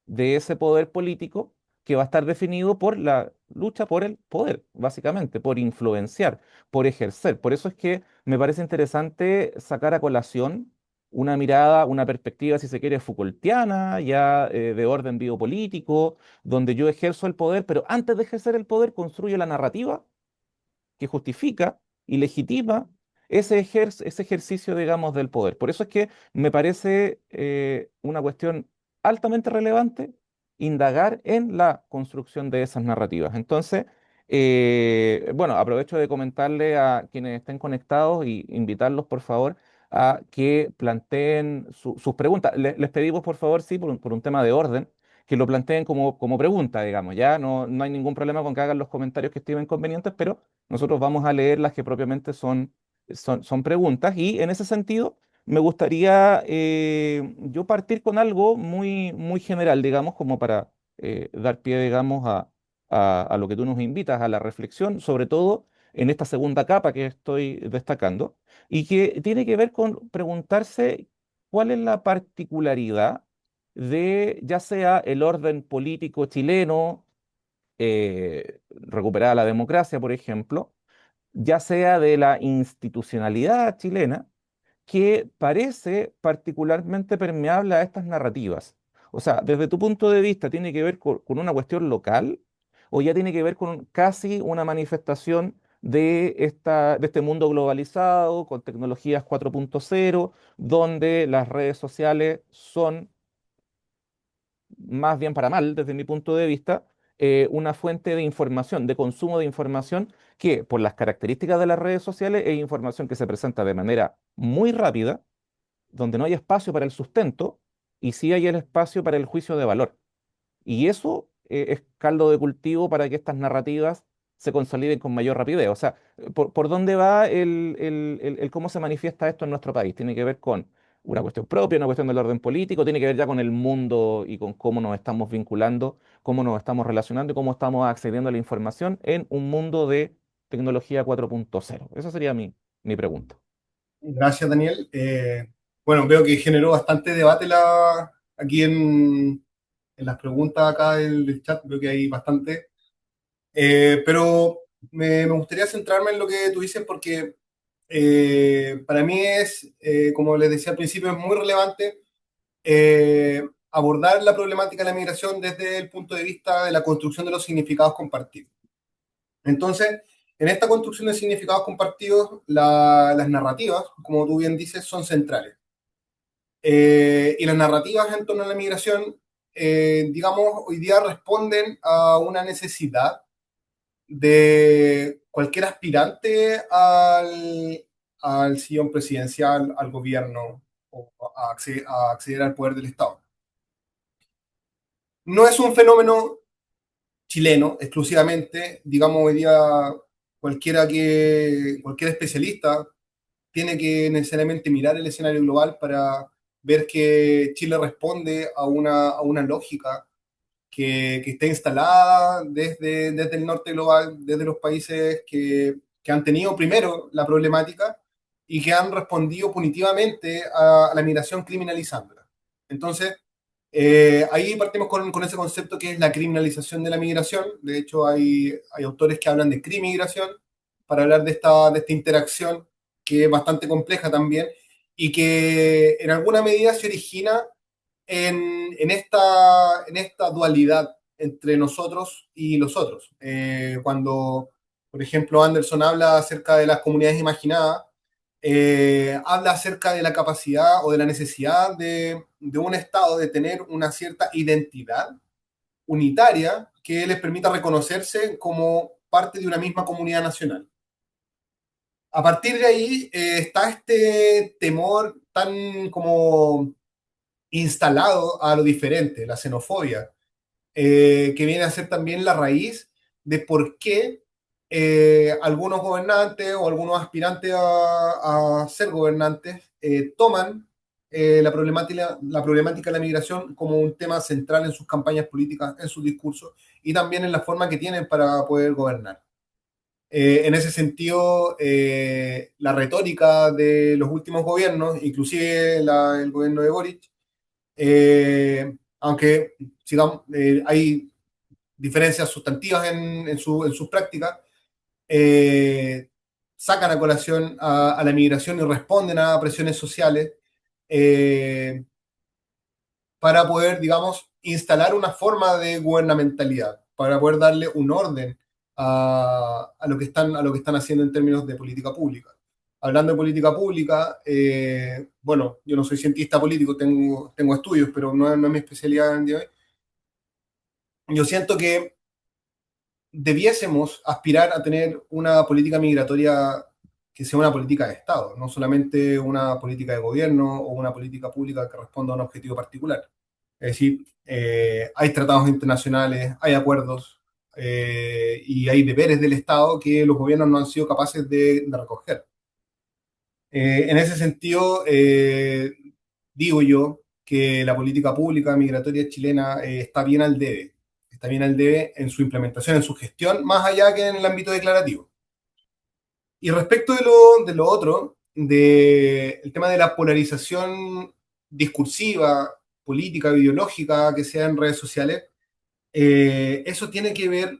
de ese poder político que va a estar definido por la lucha por el poder, básicamente, por influenciar, por ejercer. Por eso es que me parece interesante sacar a colación una mirada, una perspectiva, si se quiere, Foucaultiana, ya de orden biopolítico, donde yo ejerzo el poder, pero antes de ejercer el poder construyo la narrativa que justifica y legitima ese ejercicio, digamos, del poder. Por eso es que me parece una cuestión altamente relevante indagar en la construcción de esas narrativas. Entonces, bueno, aprovecho de comentarle a quienes estén conectados y invitarlos, por favor, a que planteen sus preguntas. Les pedimos, por favor, sí, por un tema de orden, que lo planteen como pregunta, digamos, ya no hay ningún problema con que hagan los comentarios que estimen convenientes, pero nosotros vamos a leer las que propiamente son preguntas y en ese sentido me gustaría yo partir con algo muy general, digamos, como para dar pie, digamos, a lo que tú nos invitas, a la reflexión, sobre todo en esta segunda capa que estoy destacando, y que tiene que ver con preguntarse cuál es la particularidad de ya sea el orden político chileno, recuperada la democracia, por ejemplo, ya sea de la institucionalidad chilena, que parece particularmente permeable a estas narrativas. O sea, desde tu punto de vista, ¿tiene que ver con una cuestión local o ya tiene que ver con casi una manifestación de este mundo globalizado, con tecnologías 4.0, donde las redes sociales son más bien para mal, desde mi punto de vista, una fuente de información, de consumo de información que, por las características de las redes sociales, es información que se presenta de manera muy rápida, donde no hay espacio para el sustento y sí hay el espacio para el juicio de valor. Y eso es caldo de cultivo para que estas narrativas se consoliden con mayor rapidez. O sea, ¿por dónde va el cómo se manifiesta esto en nuestro país? Tiene que ver con una cuestión propia, una cuestión del orden político, tiene que ver ya con el mundo y con cómo nos estamos vinculando, cómo nos estamos relacionando y cómo estamos accediendo a la información en un mundo de tecnología 4.0. Esa sería mi pregunta. Gracias, Daniel. Bueno, veo que generó bastante debate aquí en las preguntas acá del chat, veo que hay bastante. Pero me gustaría centrarme en lo que tú dices porque para mí es, como les decía al principio, es muy relevante abordar la problemática de la migración desde el punto de vista de la construcción de los significados compartidos. Entonces, en esta construcción de significados compartidos, las narrativas, como tú bien dices, son centrales. Y las narrativas en torno a la migración, digamos, hoy día responden a una necesidad de cualquier aspirante al sillón presidencial, al gobierno o a acceder al poder del Estado. No es un fenómeno chileno exclusivamente. Digamos, hoy día cualquier especialista tiene que necesariamente mirar el escenario global para ver que Chile responde a una lógica que está instalada desde el norte global, desde los países que han tenido primero la problemática y que han respondido punitivamente a la migración criminalizándola. Entonces, ahí partimos con ese concepto que es la criminalización de la migración. De hecho, hay autores que hablan de crimigración para hablar de esta interacción que es bastante compleja también y que en alguna medida se origina en esta dualidad entre nosotros y los otros. Cuando, por ejemplo, Anderson habla acerca de las comunidades imaginadas, habla acerca de la capacidad o de la necesidad de un Estado de tener una cierta identidad unitaria que les permita reconocerse como parte de una misma comunidad nacional. A partir de ahí está este temor tan como instalado a lo diferente, la xenofobia, que viene a ser también la raíz de por qué algunos gobernantes o algunos aspirantes a ser gobernantes toman la problemática de la migración como un tema central en sus campañas políticas, en sus discursos y también en la forma que tienen para poder gobernar. En ese sentido, la retórica de los últimos gobiernos, inclusive el gobierno de Boric, aunque sigamos, hay diferencias sustantivas en sus prácticas, eh, sacan a colación a la migración y responden a presiones sociales eh, para poder, digamos, instalar una forma de gubernamentalidad, para poder darle un orden a lo que están haciendo en términos de política pública. Hablando de política pública, bueno, yo no soy cientista político, tengo estudios, pero no es mi especialidad en día de hoy. Yo siento que debiésemos aspirar a tener una política migratoria que sea una política de Estado, no solamente una política de gobierno o una política pública que responda a un objetivo particular. Es decir, hay tratados internacionales, hay acuerdos y hay deberes del Estado que los gobiernos no han sido capaces de recoger. En ese sentido, digo yo que la política pública migratoria chilena está bien al debe en su implementación, en su gestión, más allá que en el ámbito declarativo. Y respecto de lo otro, del tema de la polarización discursiva, política, ideológica que sea en redes sociales, eso tiene que ver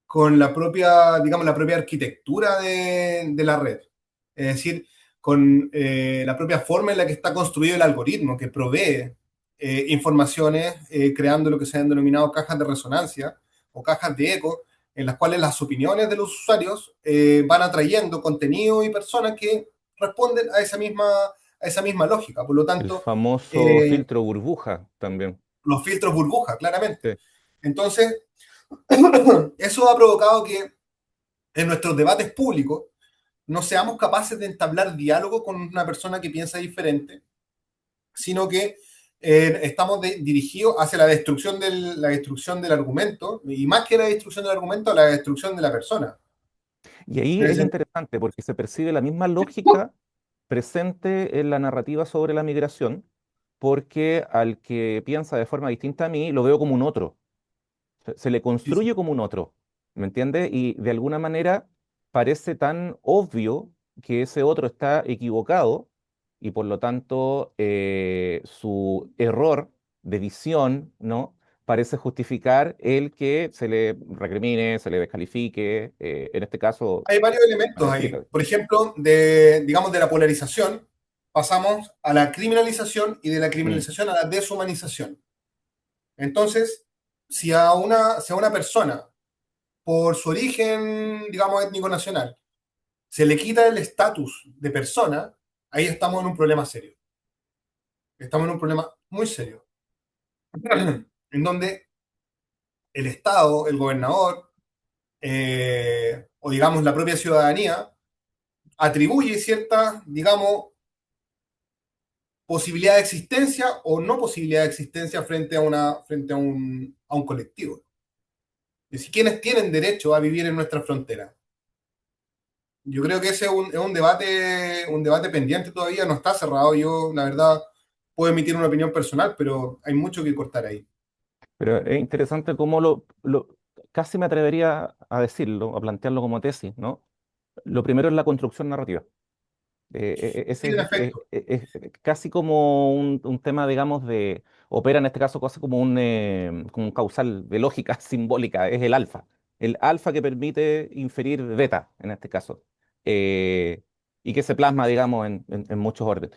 con la propia, digamos, la propia arquitectura de la red. Es decir, con la propia forma en la que está construido el algoritmo, que provee informaciones, creando lo que se han denominado cajas de resonancia o cajas de eco, en las cuales las opiniones de los usuarios van atrayendo contenido y personas que responden a esa misma lógica. Por lo El tanto, famoso eh, filtro burbuja también. los filtros burbuja, claramente. Sí. Entonces, eso ha provocado que en nuestros debates públicos no seamos capaces de entablar diálogo con una persona que piensa diferente, sino que estamos dirigidos hacia la destrucción del argumento, y más que la destrucción del argumento, la destrucción de la persona. Y ahí es Entonces, interesante porque se percibe la misma lógica presente en la narrativa sobre la migración, porque al que piensa de forma distinta a mí, lo veo como un otro. Se le sí, sí. construye como un otro, ¿me entiendes? Y de alguna manera parece tan obvio que ese otro está equivocado y por lo tanto su error de visión, ¿no? Parece justificar el que se le recrimine, se le descalifique, en este caso, Hay varios elementos ahí. explícate. Por ejemplo, digamos, de la polarización, pasamos a la criminalización y de la Mm. criminalización a la deshumanización. Entonces, si a una persona, por su origen, digamos, étnico nacional, se le quita el estatus de persona, ahí estamos en un problema serio. Estamos en un problema muy serio, en donde el Estado, el gobernador, o digamos la propia ciudadanía, atribuye cierta, digamos, posibilidad de existencia o no posibilidad de existencia frente a un colectivo. Es decir, ¿quiénes tienen derecho a vivir en nuestra frontera? Yo creo que ese es un debate pendiente todavía, no está cerrado. Yo, la verdad, puedo emitir una opinión personal, pero hay mucho que cortar ahí. Pero es interesante cómo casi me atrevería a decirlo, a plantearlo como tesis, ¿no? Lo primero es la construcción narrativa. Sí, Ese en efecto. es casi como un tema, digamos, opera en este caso casi como un causal de lógica simbólica, es el alfa. El alfa que permite inferir beta, en este caso, eh, y que se plasma, digamos, en muchos órdenes.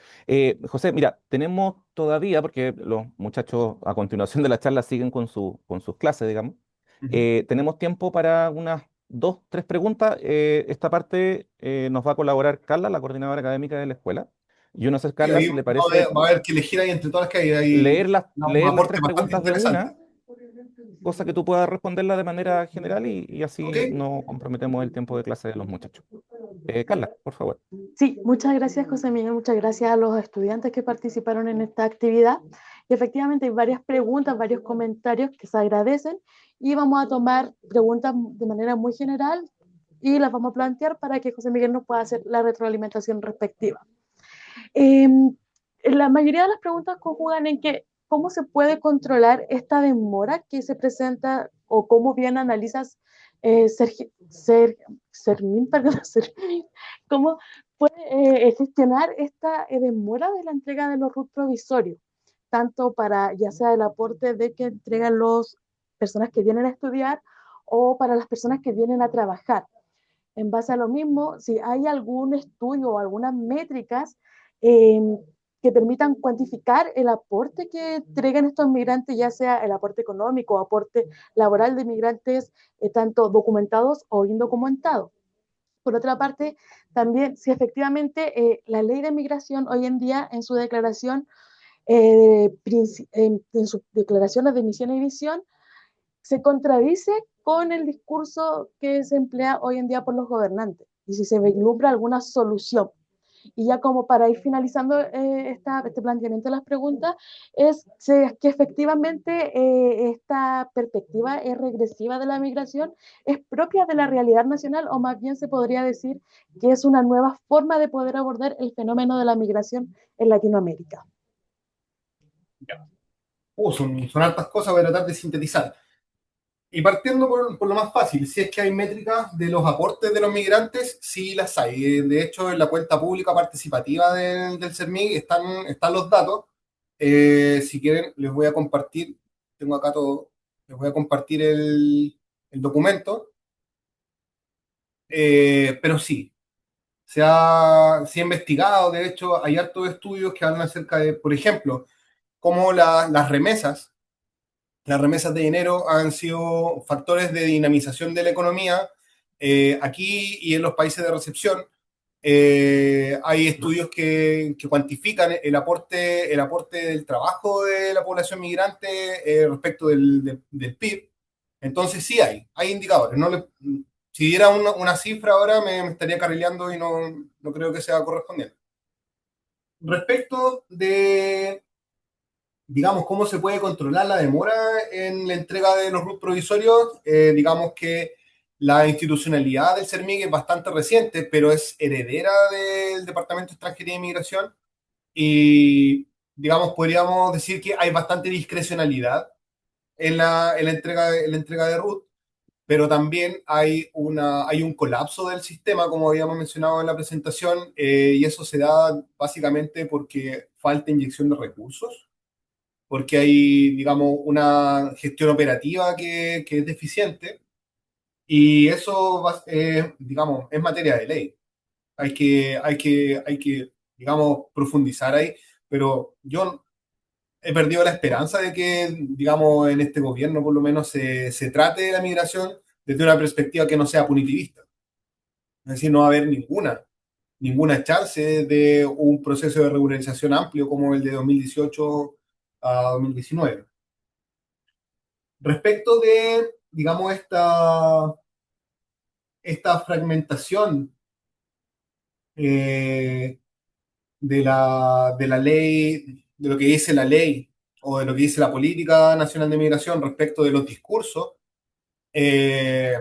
José, mira, tenemos todavía, porque los muchachos a continuación de la charla siguen con sus clases, digamos, Ujú. tenemos tiempo para unas dos, tres preguntas. Esta parte nos va a colaborar Carla, la coordinadora académica de la escuela. Yo no sé, Sí, Carla, ahí si le parece va a haber que elegir ahí entre todas las que hay un leer las aporte tres bastante preguntas de interesante. una, cosa que tú puedas responderla de manera general y ¿Ok? así no comprometemos el tiempo de clase de los muchachos. Carla, por favor. Sí, muchas gracias, José Miguel. Muchas gracias a los estudiantes que participaron en esta actividad. Y efectivamente hay varias preguntas, varios comentarios que se agradecen y vamos a tomar preguntas de manera muy general y las vamos a plantear para que José Miguel nos pueda hacer la retroalimentación respectiva. Eh, la mayoría de las preguntas conjugan en que cómo se puede controlar esta demora que se presenta o cómo bien analizas Sermín, perdón, Sermín, cómo puede gestionar esta demora de la entrega de los RUT provisorios, tanto para ya sea el aporte de que entregan las personas que vienen a estudiar o para las personas que vienen a trabajar. En base a lo mismo, si hay algún estudio o algunas métricas eh, que permitan cuantificar el aporte que entregan estos migrantes, ya sea el aporte económico o aporte laboral de migrantes, tanto documentados o indocumentados. Por otra parte, también si efectivamente la ley de migración hoy en día en su declaración, en sus declaraciones de misión y visión, se contradice con el discurso que se emplea hoy en día por los gobernantes y si se vislumbra alguna solución. Y ya como para ir finalizando este planteamiento de las preguntas, es que efectivamente esta perspectiva es regresiva de la migración, es propia de la realidad nacional o más bien se podría decir que es una nueva forma de poder abordar el fenómeno de la migración en Latinoamérica. Son hartas cosas, voy a tratar de sintetizar. Y partiendo por lo más fácil, si es que hay métricas de los aportes de los migrantes, sí las hay. De hecho, en la cuenta pública participativa del CERMIG están los datos. Si quieren, les voy a compartir, tengo acá todo, les voy a compartir el documento. Pero sí, se ha investigado, de hecho, hay hartos estudios que hablan acerca de, por ejemplo, cómo las remesas de dinero han sido factores de dinamización de la economía aquí y en los países de recepción. Hay estudios que cuantifican el aporte del trabajo de la población migrante respecto del PIB. Entonces sí hay indicadores. Si diera una cifra ahora me estaría carrileando y no creo que sea correspondiente. Respecto de digamos, cómo se puede controlar la demora en la entrega de los RUT provisorios. Digamos que la institucionalidad del CERMIG es bastante reciente, pero es heredera del Departamento de Extranjería e Inmigración y, digamos, podríamos decir que hay bastante discrecionalidad en la entrega de RUT, pero también hay un colapso del sistema, como habíamos mencionado en la presentación, y eso se da básicamente porque falta inyección de recursos porque hay, digamos, una gestión operativa que es deficiente y eso, digamos, es materia de ley. Hay que, digamos, profundizar ahí, pero yo he perdido la esperanza de que, digamos, en este gobierno por lo menos se trate de la migración desde una perspectiva que no sea punitivista. Es decir, no va a haber ninguna chance de un proceso de regularización amplio como el de 2018 a 2019. Respecto de, digamos, esta fragmentación eh, de la ley, de lo que dice la ley o de lo que dice la política nacional de migración respecto de los discursos, Eh,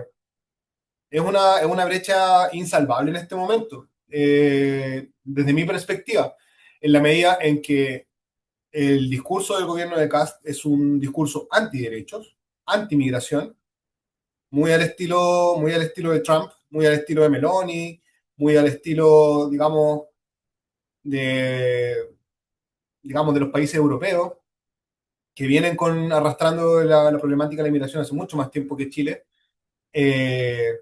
es una brecha insalvable en este momento, desde mi perspectiva, en la medida en que el discurso del gobierno de Kast es un discurso antiderechos, antimigración, muy al estilo de Trump, muy al estilo de Meloni, muy al estilo, de, digamos, de los países europeos, que vienen arrastrando la problemática de la inmigración hace mucho más tiempo que Chile. Eh,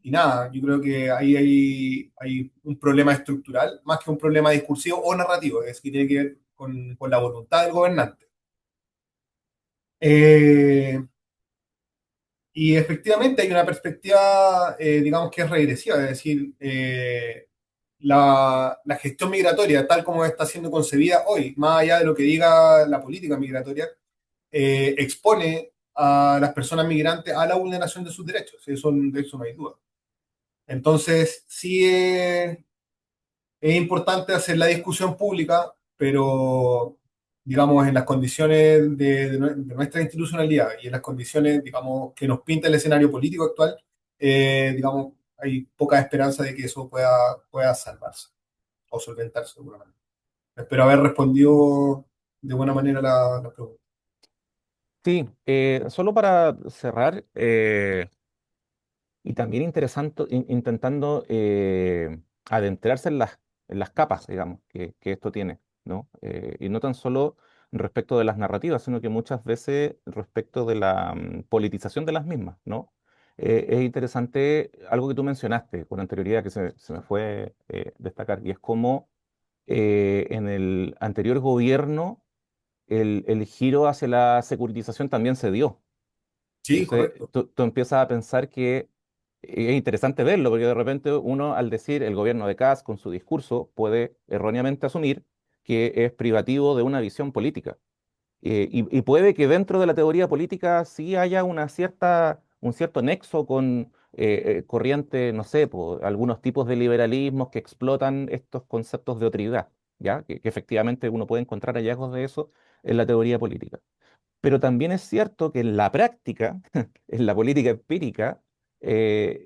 y nada, yo creo que ahí hay un problema estructural, más que un problema discursivo o narrativo, es que tiene que ver con la voluntad del gobernante. Eh, y efectivamente hay una perspectiva, digamos, que es regresiva, es decir, la gestión migratoria, tal como está siendo concebida hoy, más allá de lo que diga la política migratoria, expone a las personas migrantes a la vulneración de sus derechos, de eso no hay duda. Entonces, sí es importante hacer la discusión pública, pero, digamos, en las condiciones de nuestra institucionalidad y en las condiciones, digamos, que nos pinta el escenario político actual, digamos, hay poca esperanza de que eso pueda salvarse o solventarse seguramente. Espero haber respondido de buena manera la pregunta. Sí, solo para cerrar, y también interesante, intentando adentrarse en las capas, digamos, que esto tiene, ¿no? Y no tan solo respecto de las narrativas, sino que muchas veces respecto de la politización de las mismas, ¿no? Es interesante algo que tú mencionaste con anterioridad que se me fue destacar, y es cómo en el anterior gobierno el giro hacia la securitización también se dio. Sí, Entonces, correcto. tú empiezas a pensar que es interesante verlo, porque de repente uno, al decir el gobierno de Kass con su discurso, puede erróneamente asumir que es privativo de una visión política. Y puede que dentro de la teoría política sí haya un cierto nexo con corrientes, no sé, po, algunos tipos de liberalismos que explotan estos conceptos de otridad, ¿ya? Que efectivamente uno puede encontrar hallazgos de eso en la teoría política. Pero también es cierto que en la práctica, en la política empírica,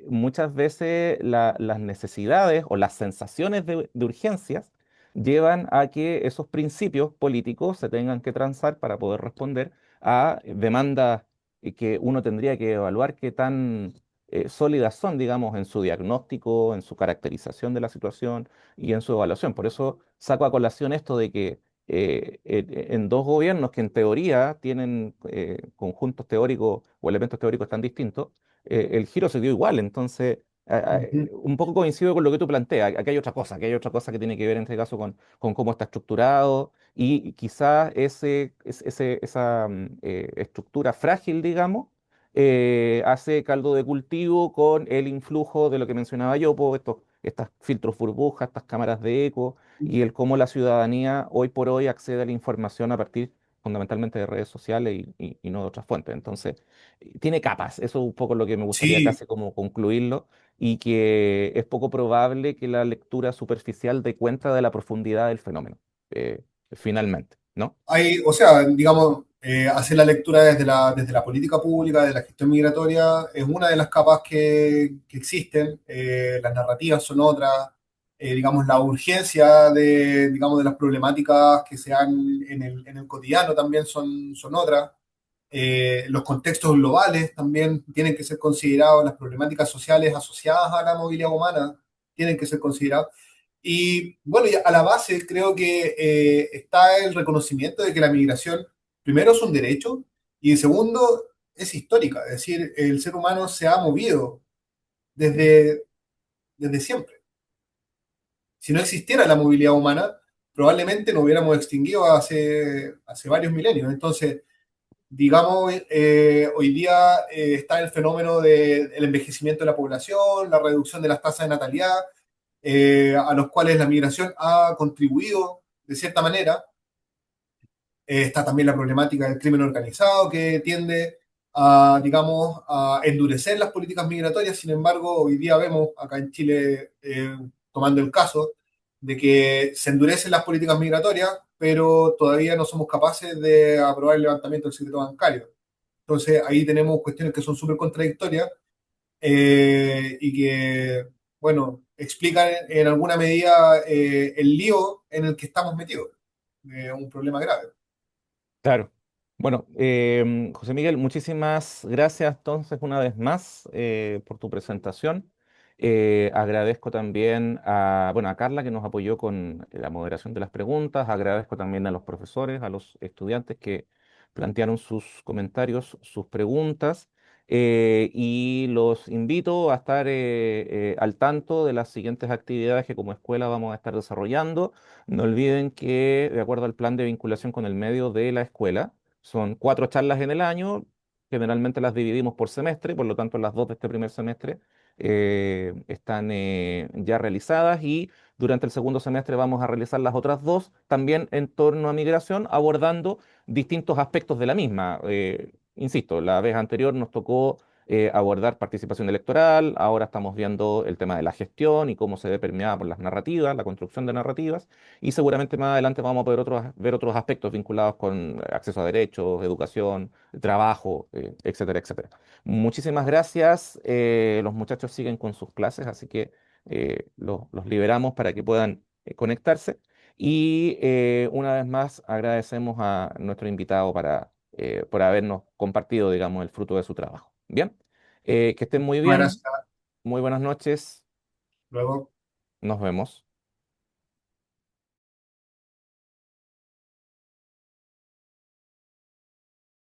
muchas veces las necesidades o las sensaciones de urgencias llevan a que esos principios políticos se tengan que transar para poder responder a demandas que uno tendría que evaluar qué tan sólidas son, digamos, en su diagnóstico, en su caracterización de la situación y en su evaluación. Por eso saco a colación esto de que en dos gobiernos que en teoría tienen conjuntos teóricos o elementos teóricos tan distintos, el giro se dio igual. Entonces, Ujú. un poco coincido con lo que tú planteas. Aquí hay otra cosa que tiene que ver en este caso con cómo está estructurado y quizás esa estructura frágil, digamos, hace caldo de cultivo con el influjo de lo que mencionaba yo, pues, estas filtros burbujas, estas cámaras de eco y el cómo la ciudadanía hoy por hoy accede a la información a partir fundamentalmente de redes sociales y no de otras fuentes. Entonces, tiene capas, eso es un poco lo que me gustaría Sí, casi como concluirlo, y que es poco probable que la lectura superficial dé cuenta de la profundidad del fenómeno, finalmente, ¿no? o sea, digamos, hacer la lectura desde la política pública, de la gestión migratoria, es una de las capas que existen. Las narrativas son otras. Digamos, la urgencia digamos, de las problemáticas que se dan en el cotidiano también son otras. Los contextos globales también tienen que ser considerados, las problemáticas sociales asociadas a la movilidad humana tienen que ser consideradas. Y bueno, y a la base creo que está el reconocimiento de que la migración, primero, es un derecho y segundo, es histórica. Es decir, el ser humano se ha movido desde, desde siempre. Si no existiera la movilidad humana, probablemente nos hubiéramos extinguido hace varios milenios. Entonces, digamos, hoy día está el fenómeno del envejecimiento de la población, la reducción de las tasas de natalidad, a los cuales la migración ha contribuido de cierta manera. Está también la problemática del crimen organizado que tiende a, digamos, a endurecer las políticas migratorias. Sin embargo, hoy día vemos acá en Chile, tomando el caso, de que se endurecen las políticas migratorias, pero todavía no somos capaces de aprobar el levantamiento del secreto bancario. Entonces ahí tenemos cuestiones que son súper contradictorias y que, bueno, explican en alguna medida el lío en el que estamos metidos. Un problema grave. Claro. Bueno, José Miguel, muchísimas gracias entonces una vez más por tu presentación. Agradezco también bueno, a Carla que nos apoyó con la moderación de las preguntas. Agradezco también a los profesores, a los estudiantes que plantearon sus comentarios, sus preguntas. Y los invito a estar al tanto de las siguientes actividades que como escuela vamos a estar desarrollando. No olviden que, de acuerdo al plan de vinculación con el medio de la escuela, son 4 charlas en el año, generalmente las dividimos por semestre, por lo tanto las dos de este primer semestre están ya realizadas y durante el segundo semestre vamos a realizar las otras dos, también en torno a migración, abordando distintos aspectos de la misma. Insisto, la vez anterior nos tocó abordar participación electoral, ahora estamos viendo el tema de la gestión y cómo se ve permeada por las narrativas, la construcción de narrativas, y seguramente más adelante vamos a poder ver otros aspectos vinculados con acceso a derechos, educación, trabajo, etcétera, etcétera. Muchísimas gracias. Los muchachos siguen con sus clases, así que los liberamos para que puedan conectarse. Y una vez más agradecemos a nuestro invitado por habernos compartido, digamos, el fruto de su trabajo. Bien, que estén muy Muchas bien, gracias. muy buenas noches, Luego. nos vemos.